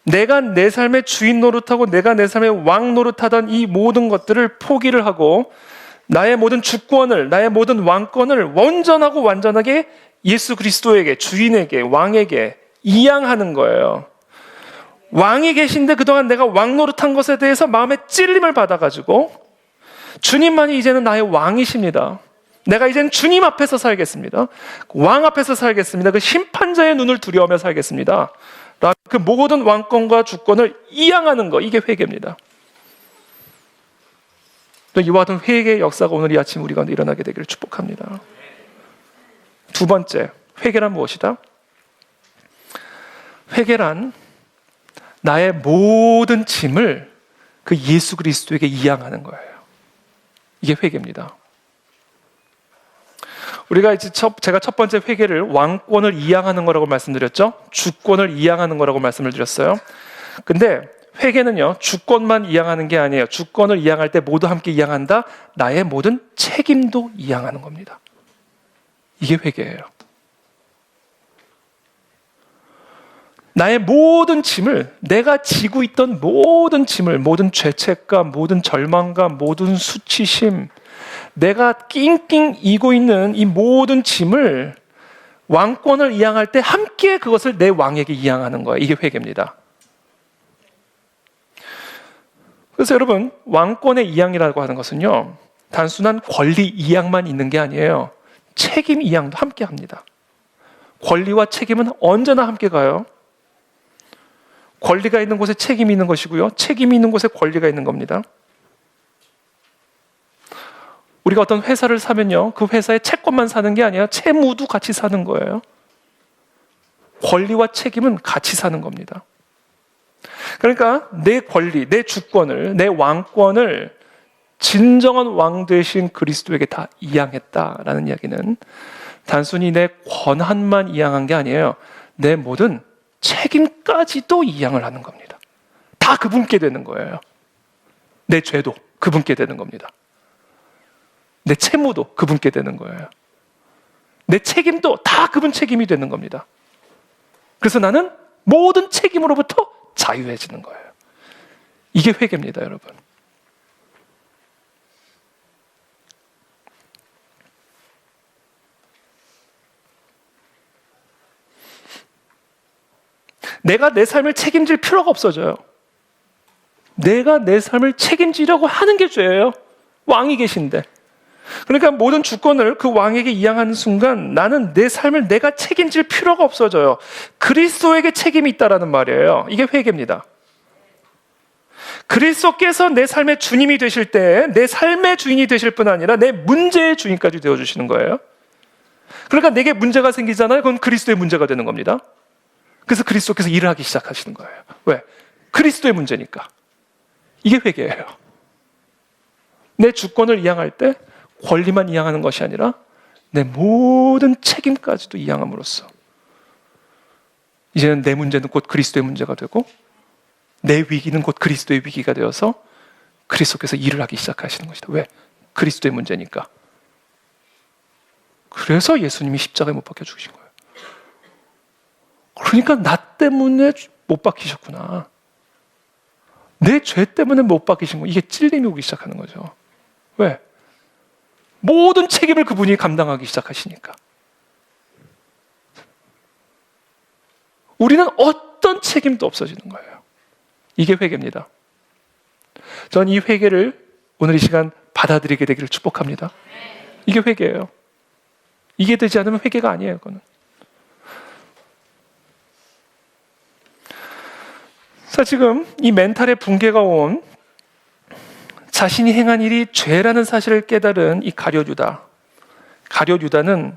내가 내 삶의 주인 노릇하고 내가 내 삶의 왕 노릇하던 이 모든 것들을 포기를 하고 나의 모든 주권을, 나의 모든 왕권을 온전하고 완전하게 예수 그리스도에게, 주인에게, 왕에게 이양하는 거예요. 왕이 계신데 그동안 내가 왕 노릇한 것에 대해서 마음에 찔림을 받아가지고 주님만이 이제는 나의 왕이십니다. 내가 이제는 주님 앞에서 살겠습니다. 왕 앞에서 살겠습니다. 그 심판자의 눈을 두려워하며 살겠습니다. 그 모든 왕권과 주권을 이양하는 거, 이게 회개입니다. 이와 같은 회개의 역사가 오늘 이 아침 우리 가운데 일어나게 되기를 축복합니다. 두 번째, 회개란 무엇이다? 회개란 나의 모든 짐을 그 예수 그리스도에게 이양하는 거예요. 이게 회개입니다. 우리가 이제 제가 첫 번째 회개를 왕권을 이양하는 거라고 말씀드렸죠. 주권을 이양하는 거라고 말씀을 드렸어요. 근데 회개는요, 주권만 이양하는 게 아니에요. 주권을 이양할 때 모두 함께 이양한다. 나의 모든 책임도 이양하는 겁니다. 이게 회개예요. 나의 모든 짐을, 내가 지고 있던 모든 짐을, 모든 죄책감, 모든 절망감, 모든 수치심, 내가 낑낑 이고 있는 이 모든 짐을 왕권을 이양할 때 함께 그것을 내 왕에게 이양하는 거예요. 이게 회개입니다. 그래서 여러분, 왕권의 이양이라고 하는 것은요, 단순한 권리 이양만 있는 게 아니에요. 책임 이양도 함께 합니다. 권리와 책임은 언제나 함께 가요. 권리가 있는 곳에 책임이 있는 것이고요, 책임이 있는 곳에 권리가 있는 겁니다. 우리가 어떤 회사를 사면요, 그 회사의 채권만 사는 게 아니라 채무도 같이 사는 거예요. 권리와 책임은 같이 사는 겁니다. 그러니까 내 권리, 내 주권을, 내 왕권을 진정한 왕 되신 그리스도에게 다 이양했다라는 이야기는 단순히 내 권한만 이양한 게 아니에요. 내 모든 책임까지도 이양을 하는 겁니다. 다 그분께 되는 거예요. 내 죄도 그분께 되는 겁니다. 내 채무도 그분께 되는 거예요. 내 책임도 다 그분 책임이 되는 겁니다. 그래서 나는 모든 책임으로부터 자유해지는 거예요. 이게 회개입니다, 여러분. 내가 내 삶을 책임질 필요가 없어져요. 내가 내 삶을 책임지려고 하는 게 죄예요. 왕이 계신데. 그러니까 모든 주권을 그 왕에게 이양하는 순간 나는 내 삶을 내가 책임질 필요가 없어져요. 그리스도에게 책임이 있다라는 말이에요. 이게 회개입니다. 그리스도께서 내 삶의 주님이 되실 때 내 삶의 주인이 되실 뿐 아니라 내 문제의 주인까지 되어주시는 거예요. 그러니까 내게 문제가 생기잖아요. 그건 그리스도의 문제가 되는 겁니다. 그래서 그리스도께서 일을 하기 시작하시는 거예요. 왜? 그리스도의 문제니까. 이게 회개예요. 내 주권을 이양할 때 권리만 이양하는 것이 아니라 내 모든 책임까지도 이양함으로써 이제는 내 문제는 곧 그리스도의 문제가 되고 내 위기는 곧 그리스도의 위기가 되어서 그리스도께서 일을 하기 시작하시는 것이다. 왜? 그리스도의 문제니까. 그래서 예수님이 십자가에 못 박혀 죽으신 거예요. 그러니까 나 때문에 못 박히셨구나. 내 죄 때문에 못 박히신 거. 이게 찔림이 오기 시작하는 거죠. 왜? 모든 책임을 그분이 감당하기 시작하시니까. 우리는 어떤 책임도 없어지는 거예요. 이게 회개입니다. 전 이 회개를 오늘 이 시간 받아들이게 되기를 축복합니다. 이게 회개예요. 이게 되지 않으면 회개가 아니에요. 그거는. 자, 지금 이 멘탈의 붕괴가 온 자신이 행한 일이 죄라는 사실을 깨달은 이 가룟 유다는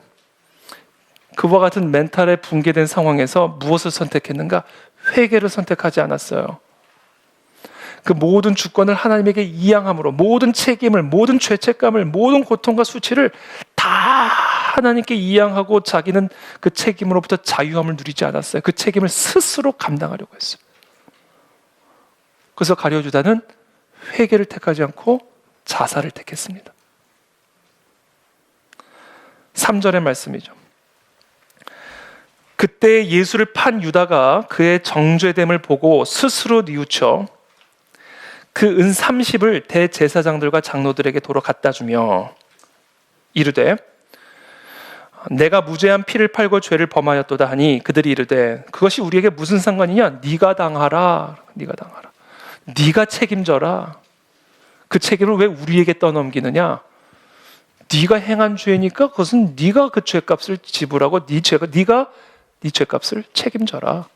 그와 같은 멘탈에 붕괴된 상황에서 무엇을 선택했는가? 회개를 선택하지 않았어요. 그 모든 주권을 하나님에게 이양함으로 모든 책임을, 모든 죄책감을, 모든 고통과 수치를 다 하나님께 이양하고 자기는 그 책임으로부터 자유함을 누리지 않았어요. 그 책임을 스스로 감당하려고 했어요. 그래서 가룟 유다는 회개를 택하지 않고 자살을 택했습니다. 3절의 말씀이죠. 그때 예수를 판 유다가 그의 정죄됨을 보고 스스로 뉘우쳐 그 은 30을 대제사장들과 장로들에게 도로 갖다 주며 이르되 내가 무죄한 피를 팔고 죄를 범하였도다 하니 그들이 이르되 그것이 우리에게 무슨 상관이냐? 네가 당하라. 네가 책임져라. 그 책임을 왜 우리에게 떠넘기느냐? 네가 행한 죄니까 그것은 네가 그 죄값을 지불하고 네가 네 죄값을 책임져라.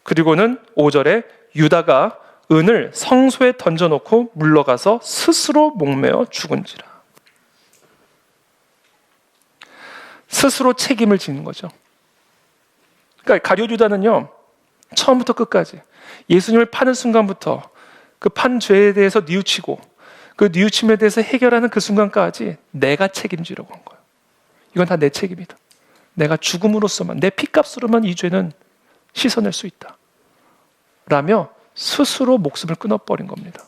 그리고는 5절에 유다가 은을 성소에 던져놓고 물러가서 스스로 목매어 죽은지라. 스스로 책임을 지는 거죠. 그러니까 가룟 유다는요, 처음부터 끝까지 예수님을 파는 순간부터 그 판 죄에 대해서 뉘우치고 그 뉘우침에 대해서 해결하는 그 순간까지 내가 책임지려고 한 거예요. 이건 다 내 책임이다. 내가 죽음으로써만, 내 피값으로만 이 죄는 씻어낼 수 있다. 라며 스스로 목숨을 끊어버린 겁니다.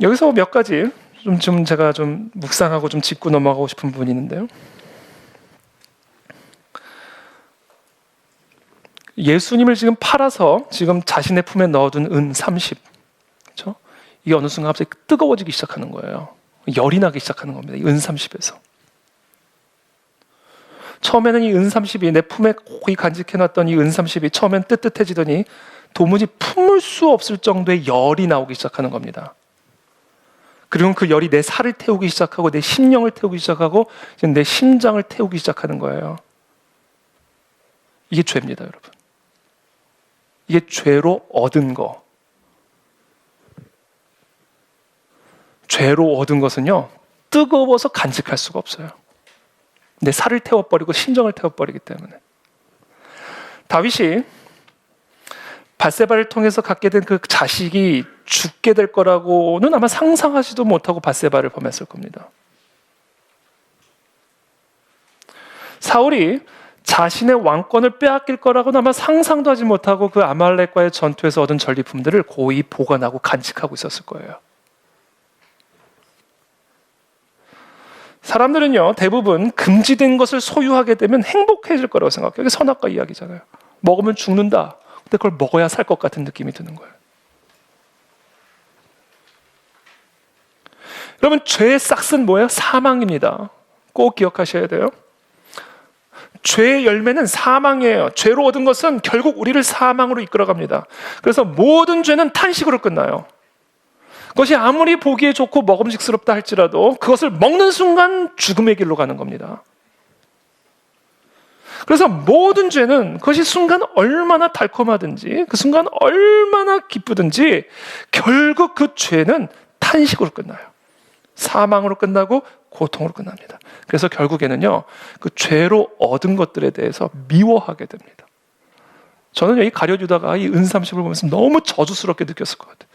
여기서 몇 가지 좀 제가 좀 묵상하고 좀 짚고 넘어가고 싶은 부분이 있는데요. 예수님을 지금 팔아서 지금 자신의 품에 넣어둔 은 30, 그렇죠? 이게 어느 순간 갑자기 뜨거워지기 시작하는 거예요. 열이 나기 시작하는 겁니다. 이 은 30에서. 처음에는 이 은 30이 내 품에 고이 간직해놨던 이 은 30이 처음엔 뜨뜻해지더니 도무지 품을 수 없을 정도의 열이 나오기 시작하는 겁니다. 그리고 그 열이 내 살을 태우기 시작하고 내 심령을 태우기 시작하고 내 심장을 태우기 시작하는 거예요. 이게 죄입니다, 여러분. 이게 죄로 얻은 거. 죄로 얻은 것은요, 뜨거워서 간직할 수가 없어요. 내 살을 태워버리고 심정을 태워버리기 때문에. 다윗이 밧세바를 통해서 갖게 된 그 자식이 죽게 될 거라고는 아마 상상하지도 못하고 밧세바를 범했을 겁니다. 사울이 자신의 왕권을 빼앗길 거라고는 아마 상상도 하지 못하고 그 아말렉과의 전투에서 얻은 전리품들을 고이 보관하고 간직하고 있었을 거예요. 사람들은요, 대부분 금지된 것을 소유하게 되면 행복해질 거라고 생각해요. 이게 선악과 이야기잖아요. 먹으면 죽는다. 근데 그걸 먹어야 살 것 같은 느낌이 드는 거예요. 여러분, 죄의 싹은 뭐예요? 사망입니다. 꼭 기억하셔야 돼요. 죄의 열매는 사망이에요. 죄로 얻은 것은 결국 우리를 사망으로 이끌어갑니다. 그래서 모든 죄는 탄식으로 끝나요. 그것이 아무리 보기에 좋고 먹음직스럽다 할지라도 그것을 먹는 순간 죽음의 길로 가는 겁니다. 그래서 모든 죄는 그것이 순간 얼마나 달콤하든지 그 순간 얼마나 기쁘든지 결국 그 죄는 탄식으로 끝나요. 사망으로 끝나고 고통으로 끝납니다. 그래서 결국에는요, 그 죄로 얻은 것들에 대해서 미워하게 됩니다. 저는 이 가룟 유다가 이 은 30을 보면서 너무 저주스럽게 느꼈을 것 같아요.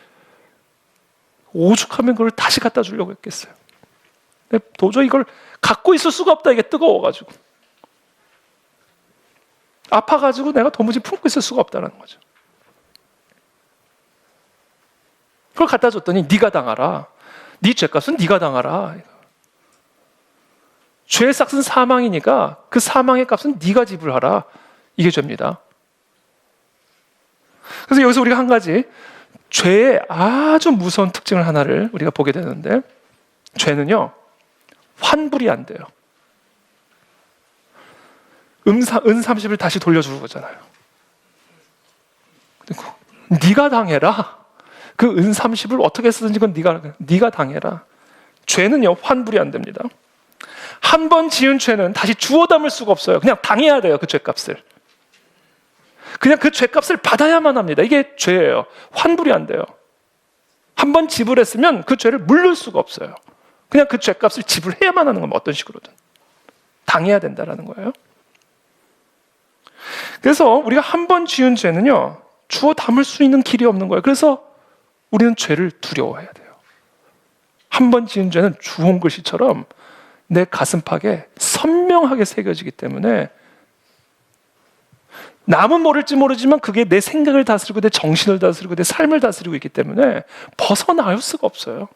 오죽하면 그걸 다시 갖다 주려고 했겠어요. 근데 도저히 이걸 갖고 있을 수가 없다. 이게 뜨거워가지고. 아파가지고 내가 도무지 품고 있을 수가 없다는 거죠. 그걸 갖다 줬더니 네가 당하라. 네 죄값은 네가 당하라. 죄의 삭은 사망이니까 그 사망의 값은 네가 지불하라. 이게 죄입니다. 그래서 여기서 우리가 한 가지 죄의 아주 무서운 특징을 하나를 우리가 보게 되는데, 죄는요 환불이 안 돼요. 은 30을 다시 돌려주는 거잖아요. 네가 당해라. 그 은 30을 어떻게 쓰든지 그건 네가 당해라. 죄는요 환불이 안 됩니다. 한 번 지은 죄는 다시 주워 담을 수가 없어요. 그냥 당해야 돼요. 그 죄값을. 그냥 그 죄값을 받아야만 합니다. 이게 죄예요. 환불이 안 돼요. 한 번 지불했으면 그 죄를 물릴 수가 없어요. 그냥 그 죄값을 지불해야만 하는 겁니다. 어떤 식으로든. 당해야 된다라는 거예요. 그래서 우리가 한 번 지은 죄는요 주워 담을 수 있는 길이 없는 거예요. 그래서 우리는 죄를 두려워해야 돼요. 한 번 지은 죄는 주홍 글씨처럼 내 가슴팍에 선명하게 새겨지기 때문에 남은 모를지 모르지만 그게 내 생각을 다스리고 내 정신을 다스리고 내 삶을 다스리고 있기 때문에 벗어나올 수가 없어요.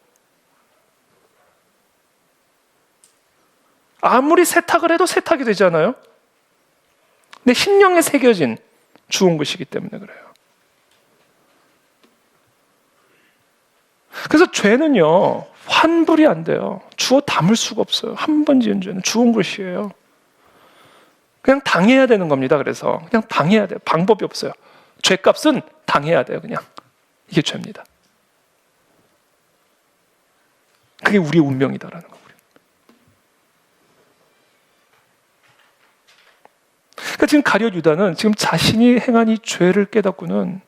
아무리 세탁을 해도 세탁이 되지 않아요? 내 심령에 새겨진 주홍 글씨이기 때문에 그래요. 그래서 죄는요 환불이 안 돼요. 주워 담을 수가 없어요. 한 번 지은 죄는 주홍 글씨예요. 그냥 당해야 되는 겁니다. 그래서 그냥 당해야 돼요. 방법이 없어요. 죄값은 당해야 돼요. 그냥 이게 죄입니다. 그게 우리의 운명이다라는 거예요. 그러니까 지금 가룟 유다는 지금 자신이 행한 이 죄를 깨닫고는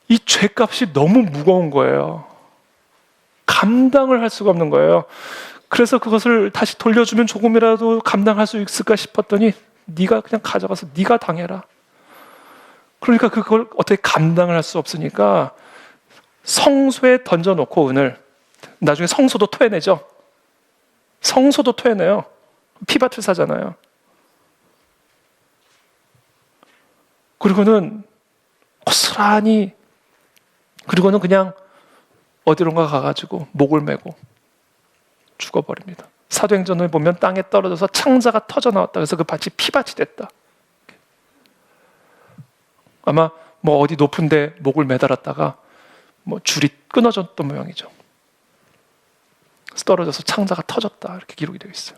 이 죄값이 너무 무거운 거예요. 감당을 할 수가 없는 거예요. 그래서 그것을 다시 돌려주면 조금이라도 감당할 수 있을까 싶었더니 네가 그냥 가져가서 네가 당해라. 그러니까 그걸 어떻게 감당을 할 수 없으니까 성소에 던져놓고 은을, 나중에 성소도 토해내죠. 성소도 토해내요. 피밭을 사잖아요. 그리고는 고스란히, 그리고는 그냥 어디론가 가가지고 목을 메고 죽어버립니다. 사도행전을 보면 땅에 떨어져서 창자가 터져 나왔다. 그래서 그 밭이 피밭이 됐다. 아마 뭐 어디 높은데 목을 매달았다가 뭐 줄이 끊어졌던 모양이죠. 그래서 떨어져서 창자가 터졌다. 이렇게 기록이 되어 있어요.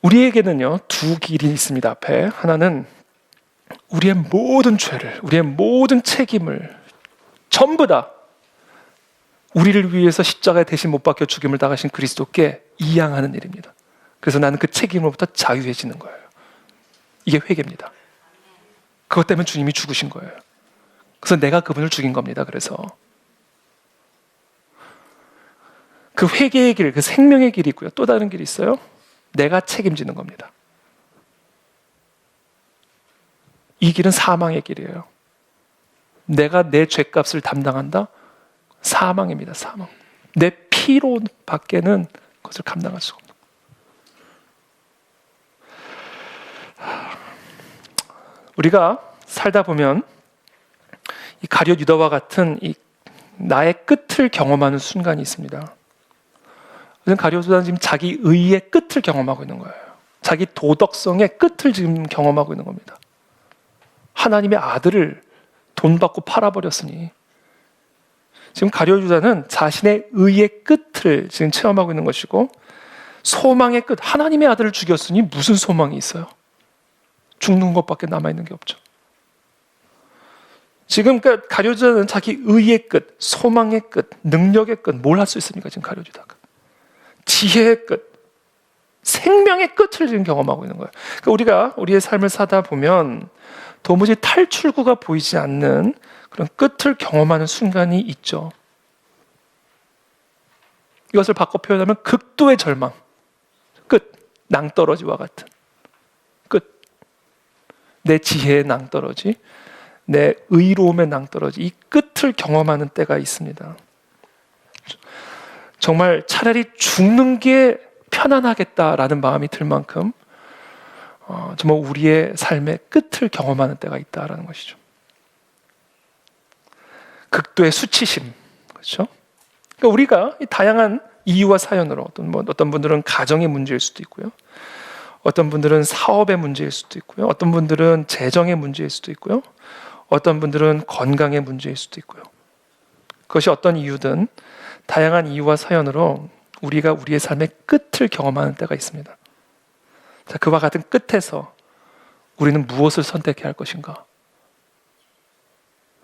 우리에게는요 두 길이 있습니다. 앞에 하나는 우리의 모든 죄를, 우리의 모든 책임을 전부 다 우리를 위해서 십자가에 대신 못 박혀 죽임을 당하신 그리스도께 이양하는 일입니다. 그래서 나는 그 책임으로부터 자유해지는 거예요. 이게 회개입니다. 그것 때문에 주님이 죽으신 거예요. 그래서 내가 그분을 죽인 겁니다. 그래서 그 회개의 길, 그 생명의 길이 있고요. 또 다른 길이 있어요. 내가 책임지는 겁니다. 이 길은 사망의 길이에요. 내가 내 죄값을 담당한다? 사망입니다. 사망. 내 피로 밖에는 그것을 감당할 수가 없는 거예요. 우리가 살다 보면 이 가룟 유다와 같은 이 나의 끝을 경험하는 순간이 있습니다. 가룟 유다는 지금 자기 의의 끝을 경험하고 있는 거예요. 자기 도덕성의 끝을 지금 경험하고 있는 겁니다. 하나님의 아들을 돈 받고 팔아버렸으니 지금 가룟 유다는 자신의 의의 끝을 지금 체험하고 있는 것이고, 소망의 끝, 하나님의 아들을 죽였으니 무슨 소망이 있어요? 죽는 것밖에 남아있는 게 없죠. 지금 가룟 유다는 자기 의의 끝, 소망의 끝, 능력의 끝, 뭘 할 수 있습니까? 지금 가룟 유다가 지혜의 끝, 생명의 끝을 지금 경험하고 있는 거예요. 그러니까 우리가 우리의 삶을 사다 보면 도무지 탈출구가 보이지 않는 그런 끝을 경험하는 순간이 있죠. 이것을 바꿔 표현하면 극도의 절망, 끝, 낭떠러지와 같은 끝, 내 지혜의 낭떠러지, 내 의로움의 낭떠러지, 이 끝을 경험하는 때가 있습니다. 정말 차라리 죽는 게 편안하겠다라는 마음이 들 만큼 정말 우리의 삶의 끝을 경험하는 때가 있다라는 것이죠. 극도의 수치심, 그렇죠? 그러니까 우리가 이 다양한 이유와 사연으로 어떤 분들은 가정의 문제일 수도 있고요, 어떤 분들은 사업의 문제일 수도 있고요, 어떤 분들은 재정의 문제일 수도 있고요, 어떤 분들은 건강의 문제일 수도 있고요. 그것이 어떤 이유든 다양한 이유와 사연으로 우리가 우리의 삶의 끝을 경험하는 때가 있습니다. 자, 그와 같은 끝에서 우리는 무엇을 선택해야 할 것인가?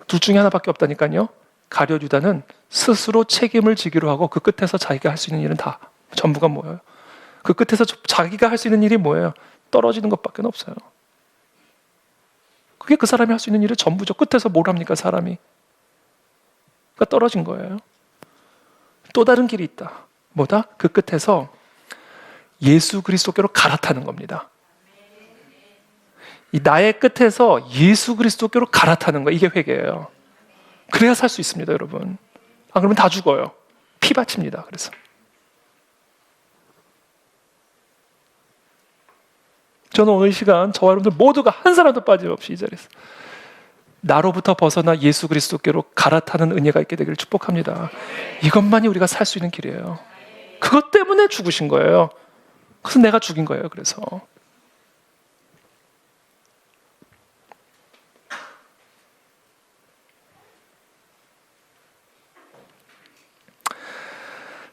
둘 중에 하나밖에 없다니까요. 가룟 유다는 스스로 책임을 지기로 하고 그 끝에서 자기가 할 수 있는 일은 다 전부가 뭐예요? 그 끝에서 자기가 할 수 있는 일이 뭐예요? 떨어지는 것밖에 없어요. 그게 그 사람이 할 수 있는 일의 전부죠. 끝에서 뭘 합니까, 사람이? 그러니까 떨어진 거예요. 또 다른 길이 있다. 뭐다? 그 끝에서 예수 그리스도께로 갈아타는 겁니다. 이 나의 끝에서 예수 그리스도께로 갈아타는 거, 이게 회개예요. 그래야 살 수 있습니다, 여러분. 안 그러면 다 죽어요. 피 바칩니다. 그래서 저는 오늘 이 시간 저와 여러분들 모두가 한 사람도 빠짐없이 이 자리에서 나로부터 벗어나 예수 그리스도께로 갈아타는 은혜가 있게 되기를 축복합니다. 이것만이 우리가 살 수 있는 길이에요. 그것 때문에 죽으신 거예요. 그래서 내가 죽인 거예요. 그래서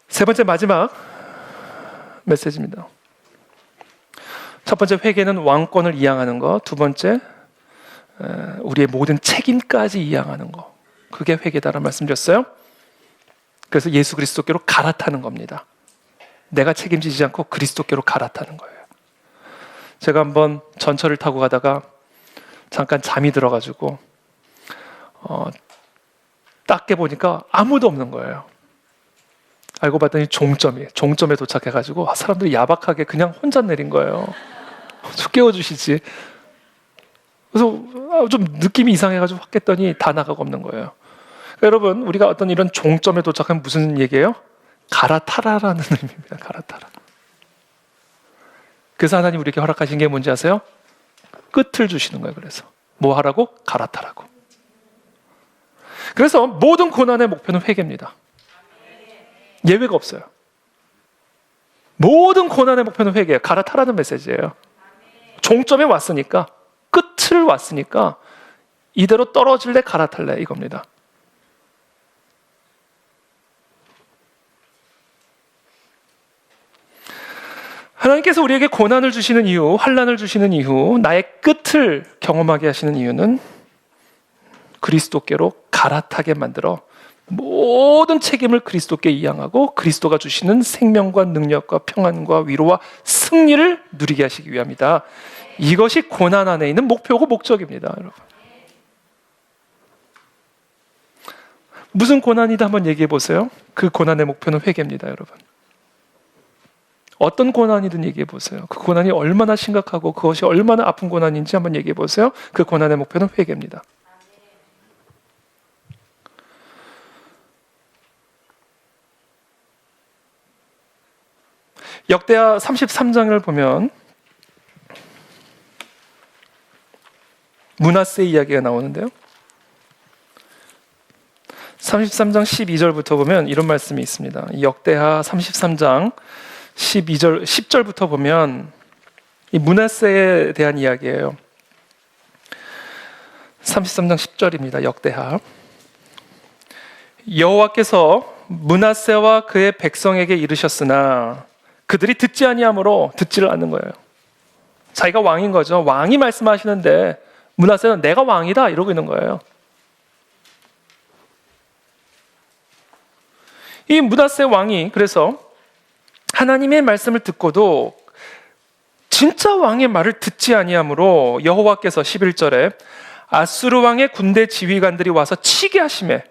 세 번째, 마지막 메시지입니다. 첫 번째, 회개는 왕권을 이양하는 것. 두 번째, 우리의 모든 책임까지 이양하는 것. 그게 회개다라는 말씀드렸어요. 그래서 예수 그리스도께로 갈아타는 겁니다. 내가 책임지지 않고 그리스도께로 갈아타는 거예요. 제가 한번 전철을 타고 가다가 잠깐 잠이 들어가지고 딱 깨보니까 아무도 없는 거예요. 알고 봤더니 종점에 도착해가지고 사람들이 야박하게 그냥 혼자 내린 거예요. 좀 깨워주시지. 그래서 좀 느낌이 이상해가지고 확 깼더니 다 나가고 없는 거예요. 그러니까 여러분, 우리가 어떤 이런 종점에 도착하면 무슨 얘기예요? 갈아타라라는 의미입니다. 갈아타라. 그래서 하나님 우리에게 허락하신 게 뭔지 아세요? 끝을 주시는 거예요. 그래서 뭐 하라고? 갈아타라고. 그래서 모든 고난의 목표는 회개입니다. 예외가 없어요. 모든 고난의 목표는 회개예요. 갈아타라는 메시지예요. 종점에 왔으니까, 끝을 왔으니까 이대로 떨어질래 갈아탈래 이겁니다. 하나님께서 우리에게 고난을 주시는 이유, 환난을 주시는 이유, 나의 끝을 경험하게 하시는 이유는 그리스도께로 갈아타게 만들어 모든 책임을 그리스도께 이양하고 그리스도가 주시는 생명과 능력과 평안과 위로와 승리를 누리게 하시기 위함이다. 이것이 고난 안에 있는 목표고 목적입니다, 여러분. 무슨 고난이다 한번 얘기해 보세요. 그 고난의 목표는 회개입니다, 여러분. 어떤 고난이든 얘기해 보세요. 그 고난이 얼마나 심각하고 그것이 얼마나 아픈 고난인지 한번 얘기해 보세요. 그 고난의 목표는 회개입니다. 역대하 33장을 보면 므낫세 이야기가 나오는데요. 33장 12절부터 보면 이런 말씀이 있습니다. 역대하 33장 10절부터 보면 이 므낫세에 대한 이야기예요. 33장 10절입니다. 역대하. 여호와께서 므낫세와 그의 백성에게 이르셨으나 그들이 듣지 아니하므로 듣지를 않는 거예요. 자기가 왕인 거죠. 왕이 말씀하시는데 므낫세는 내가 왕이다 이러고 있는 거예요. 이 므낫세 왕이 그래서 하나님의 말씀을 듣고도 진짜 왕의 말을 듣지 아니하므로 여호와께서 11절에 아수르 왕의 군대 지휘관들이 와서 치게 하시매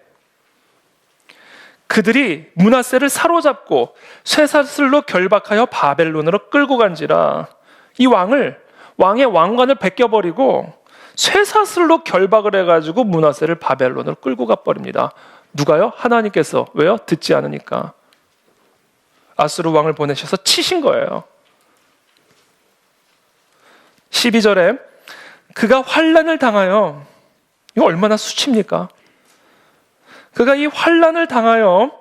그들이 므낫세를 사로잡고 쇠사슬로 결박하여 바벨론으로 끌고 간지라. 이 왕의 왕관을 벗겨버리고 쇠사슬로 결박을 해가지고 므낫세를 바벨론으로 끌고 가버립니다. 누가요? 하나님께서. 왜요? 듣지 않으니까. 아수르 왕을 보내셔서 치신 거예요. 12절에 그가 환난을 당하여, 이거 얼마나 수치입니까? 그가 이 환난을 당하여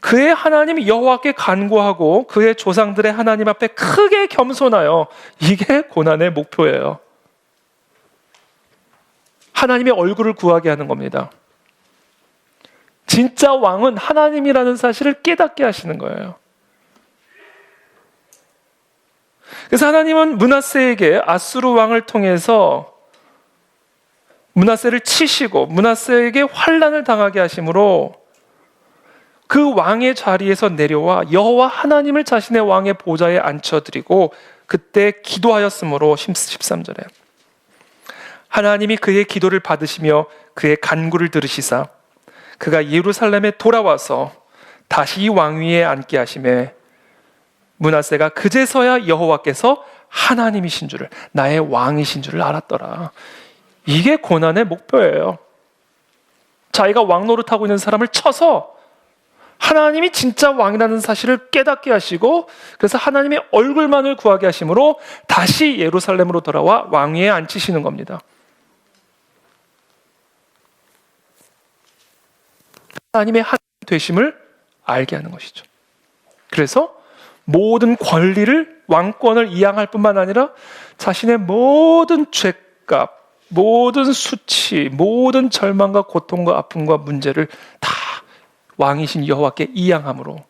그의 하나님 여호와께 간구하고 그의 조상들의 하나님 앞에 크게 겸손하여, 이게 고난의 목표예요. 하나님의 얼굴을 구하게 하는 겁니다. 진짜 왕은 하나님이라는 사실을 깨닫게 하시는 거예요. 그래서 하나님은 므낫세에게 아수르 왕을 통해서 므낫세를 치시고 므낫세에게 환난을 당하게 하심으로 그 왕의 자리에서 내려와 여호와 하나님을 자신의 왕의 보좌에 앉혀드리고 그때 기도하였으므로 13절에 하나님이 그의 기도를 받으시며 그의 간구를 들으시사 그가 예루살렘에 돌아와서 다시 왕위에 앉게 하심에 므낫세가 그제서야 여호와께서 하나님이신 줄을, 나의 왕이신 줄을 알았더라. 이게 고난의 목표예요. 자기가 왕 노릇하고 있는 사람을 쳐서 하나님이 진짜 왕이라는 사실을 깨닫게 하시고 그래서 하나님의 얼굴만을 구하게 하심으로 다시 예루살렘으로 돌아와 왕위에 앉히시는 겁니다. 하나님의 하나님 되심을 알게 하는 것이죠. 그래서 모든 권리를, 왕권을 이양할 뿐만 아니라 자신의 모든 죄값, 모든 수치, 모든 절망과 고통과 아픔과 문제를 다 왕이신 여호와께 이양함으로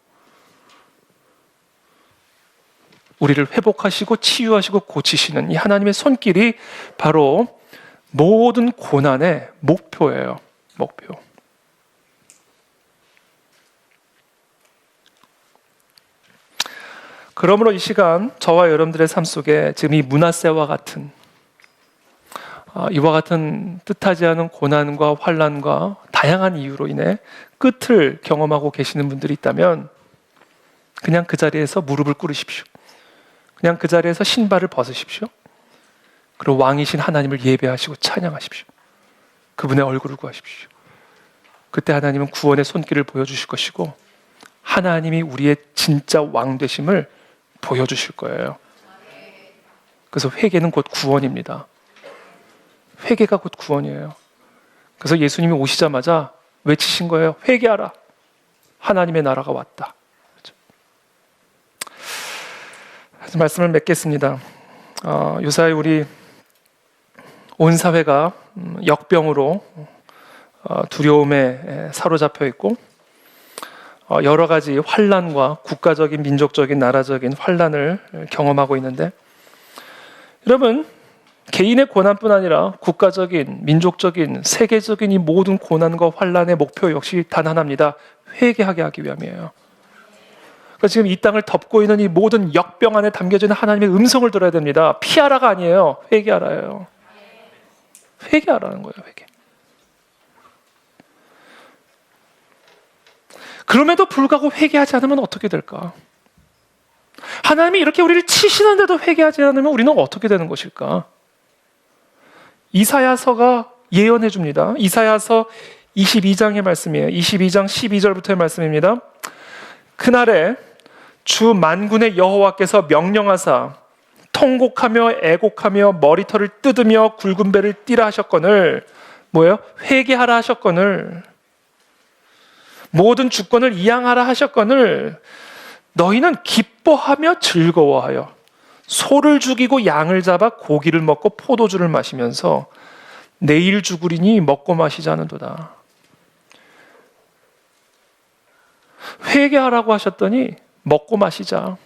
우리를 회복하시고 치유하시고 고치시는 이 하나님의 손길이 바로 모든 고난의 목표예요. 목표. 그러므로 이 시간 저와 여러분들의 삶 속에 지금 이 므낫세와 같은 이와 같은 뜻하지 않은 고난과 환난과 다양한 이유로 인해 끝을 경험하고 계시는 분들이 있다면 그냥 그 자리에서 무릎을 꿇으십시오. 그냥 그 자리에서 신발을 벗으십시오. 그리고 왕이신 하나님을 예배하시고 찬양하십시오. 그분의 얼굴을 구하십시오. 그때 하나님은 구원의 손길을 보여주실 것이고 하나님이 우리의 진짜 왕 되심을 보여주실 거예요. 그래서 회개는 곧 구원입니다. 회개가 곧 구원이에요. 그래서 예수님이 오시자마자 외치신 거예요. 회개하라. 하나님의 나라가 왔다. 그렇죠? 말씀을 맺겠습니다. 요사이 우리 온 사회가 역병으로 두려움에 사로잡혀 있고 여러 가지 환난과 국가적인, 민족적인, 나라적인 환난을 경험하고 있는데 여러분 개인의 고난뿐 아니라 국가적인, 민족적인, 세계적인 이 모든 고난과 환난의 목표 역시 단 하나입니다. 회개하게 하기 위함이에요. 그러니까 지금 이 땅을 덮고 있는 이 모든 역병 안에 담겨져 있는 하나님의 음성을 들어야 됩니다. 피하라가 아니에요. 회개하라예요. 회개하라는 거예요. 회개. 그럼에도 불구하고 회개하지 않으면 어떻게 될까? 하나님이 이렇게 우리를 치시는데도 회개하지 않으면 우리는 어떻게 되는 것일까? 이사야서가 예언해 줍니다. 이사야서 22장의 말씀이에요. 22장 12절부터의 말씀입니다. 그날에 주 만군의 여호와께서 명령하사 통곡하며 애곡하며 머리털을 뜯으며 굵은 배를 띠라 하셨거늘 뭐예요? 회개하라 하셨거늘 모든 주권을 이양하라 하셨거늘 너희는 기뻐하며 즐거워하여 소를 죽이고 양을 잡아 고기를 먹고 포도주를 마시면서 내일 죽으리니 먹고 마시지 않은도다. 회개하라고 하셨더니 먹고 마시자.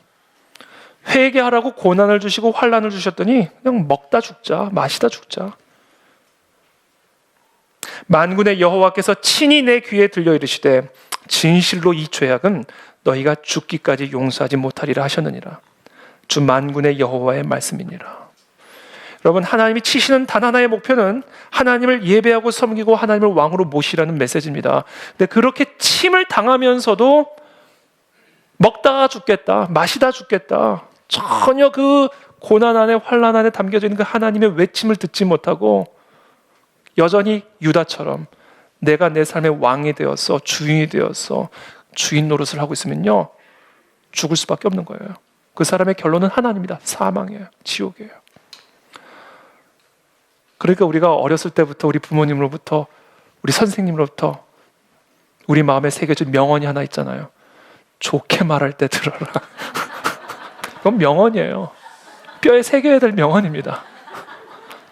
회개하라고 고난을 주시고 환난을 주셨더니 그냥 먹다 죽자, 마시다 죽자. 만군의 여호와께서 친히 내 귀에 들려 이르시되 진실로 이 죄악은 너희가 죽기까지 용서하지 못하리라 하셨느니라. 주 만군의 여호와의 말씀이니라. 여러분 하나님이 치시는 단 하나의 목표는 하나님을 예배하고 섬기고 하나님을 왕으로 모시라는 메시지입니다. 근데 그렇게 침을 당하면서도 먹다가 죽겠다, 마시다 죽겠다, 전혀 그 고난 안에 환난 안에 담겨져 있는 그 하나님의 외침을 듣지 못하고 여전히 유다처럼 내가 내 삶의 왕이 되어서 주인이 되어서 주인 노릇을 하고 있으면요 죽을 수밖에 없는 거예요. 그 사람의 결론은 하나님이다. 사망이에요. 지옥이에요. 그러니까 우리가 어렸을 때부터 우리 부모님으로부터, 우리 선생님으로부터 우리 마음에 새겨진 명언이 하나 있잖아요. 좋게 말할 때 들어라. 그건 명언이에요. 뼈에 새겨야 될 명언입니다.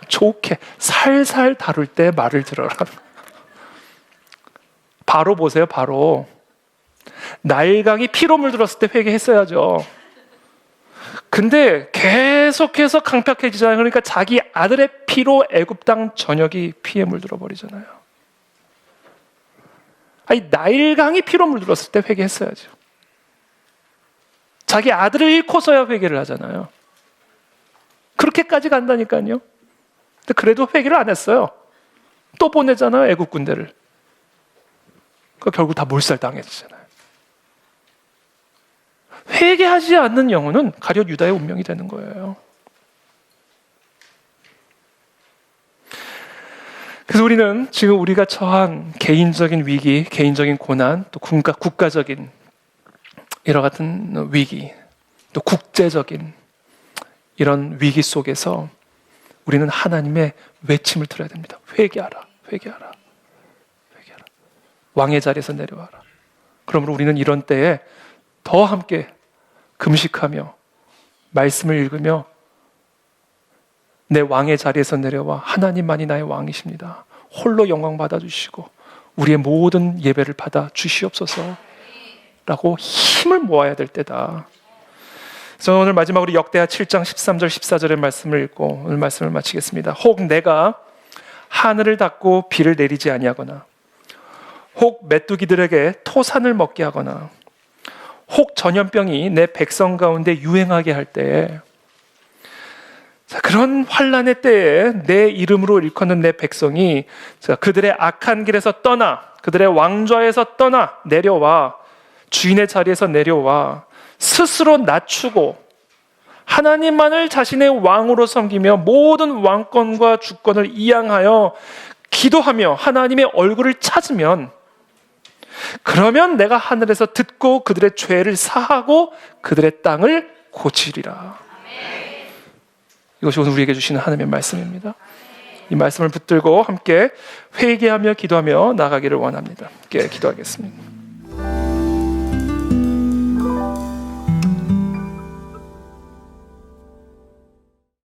좋게 살살 다룰 때 말을 들어라. 바로 보세요. 바로 나일강이 피로 물들었을 때 회개했어야죠. 근데 계속해서 강팍해지잖아요. 그러니까 자기 아들의 피로 애굽 땅 전역이 피에 물들어 버리잖아요. 아니, 나일강이 피로 물들었을 때 회개했어야죠. 자기 아들을 잃고서야 회개를 하잖아요. 그렇게까지 간다니까요. 근데 그래도 회개를 안 했어요. 또 보내잖아요, 애굽 군대를. 그러니까 결국 다 몰살당했잖아요. 회개하지 않는 영혼은 가룟 유다의 운명이 되는 거예요. 그래서 우리는 지금 우리가 처한 개인적인 위기, 개인적인 고난, 또 국가적인 이와 같은 위기, 또 국제적인 이런 위기 속에서 우리는 하나님의 외침을 들어야 됩니다. 회개하라, 회개하라, 회개하라. 왕의 자리에서 내려와라. 그러므로 우리는 이런 때에 더 함께 금식하며 말씀을 읽으며 내 왕의 자리에서 내려와 하나님만이 나의 왕이십니다. 홀로 영광 받아주시고 우리의 모든 예배를 받아 주시옵소서 라고 힘을 모아야 될 때다. 그래서 오늘 마지막으로 역대하 7장 13절 14절의 말씀을 읽고 오늘 말씀을 마치겠습니다. 혹 내가 하늘을 닫고 비를 내리지 아니하거나 혹 메뚜기들에게 토산을 먹게 하거나 혹 전염병이 내 백성 가운데 유행하게 할 때에, 그런 환난의 때에 내 이름으로 일컫는 내 백성이 그들의 악한 길에서 떠나 그들의 왕좌에서 떠나 내려와 주인의 자리에서 내려와 스스로 낮추고 하나님만을 자신의 왕으로 섬기며 모든 왕권과 주권을 이양하여 기도하며 하나님의 얼굴을 찾으면, 그러면 내가 하늘에서 듣고 그들의 죄를 사하고 그들의 땅을 고치리라. 이것이 오늘 우리에게 주시는 하나님의 말씀입니다. 이 말씀을 붙들고 함께 회개하며 기도하며 나가기를 원합니다. 함께 기도하겠습니다.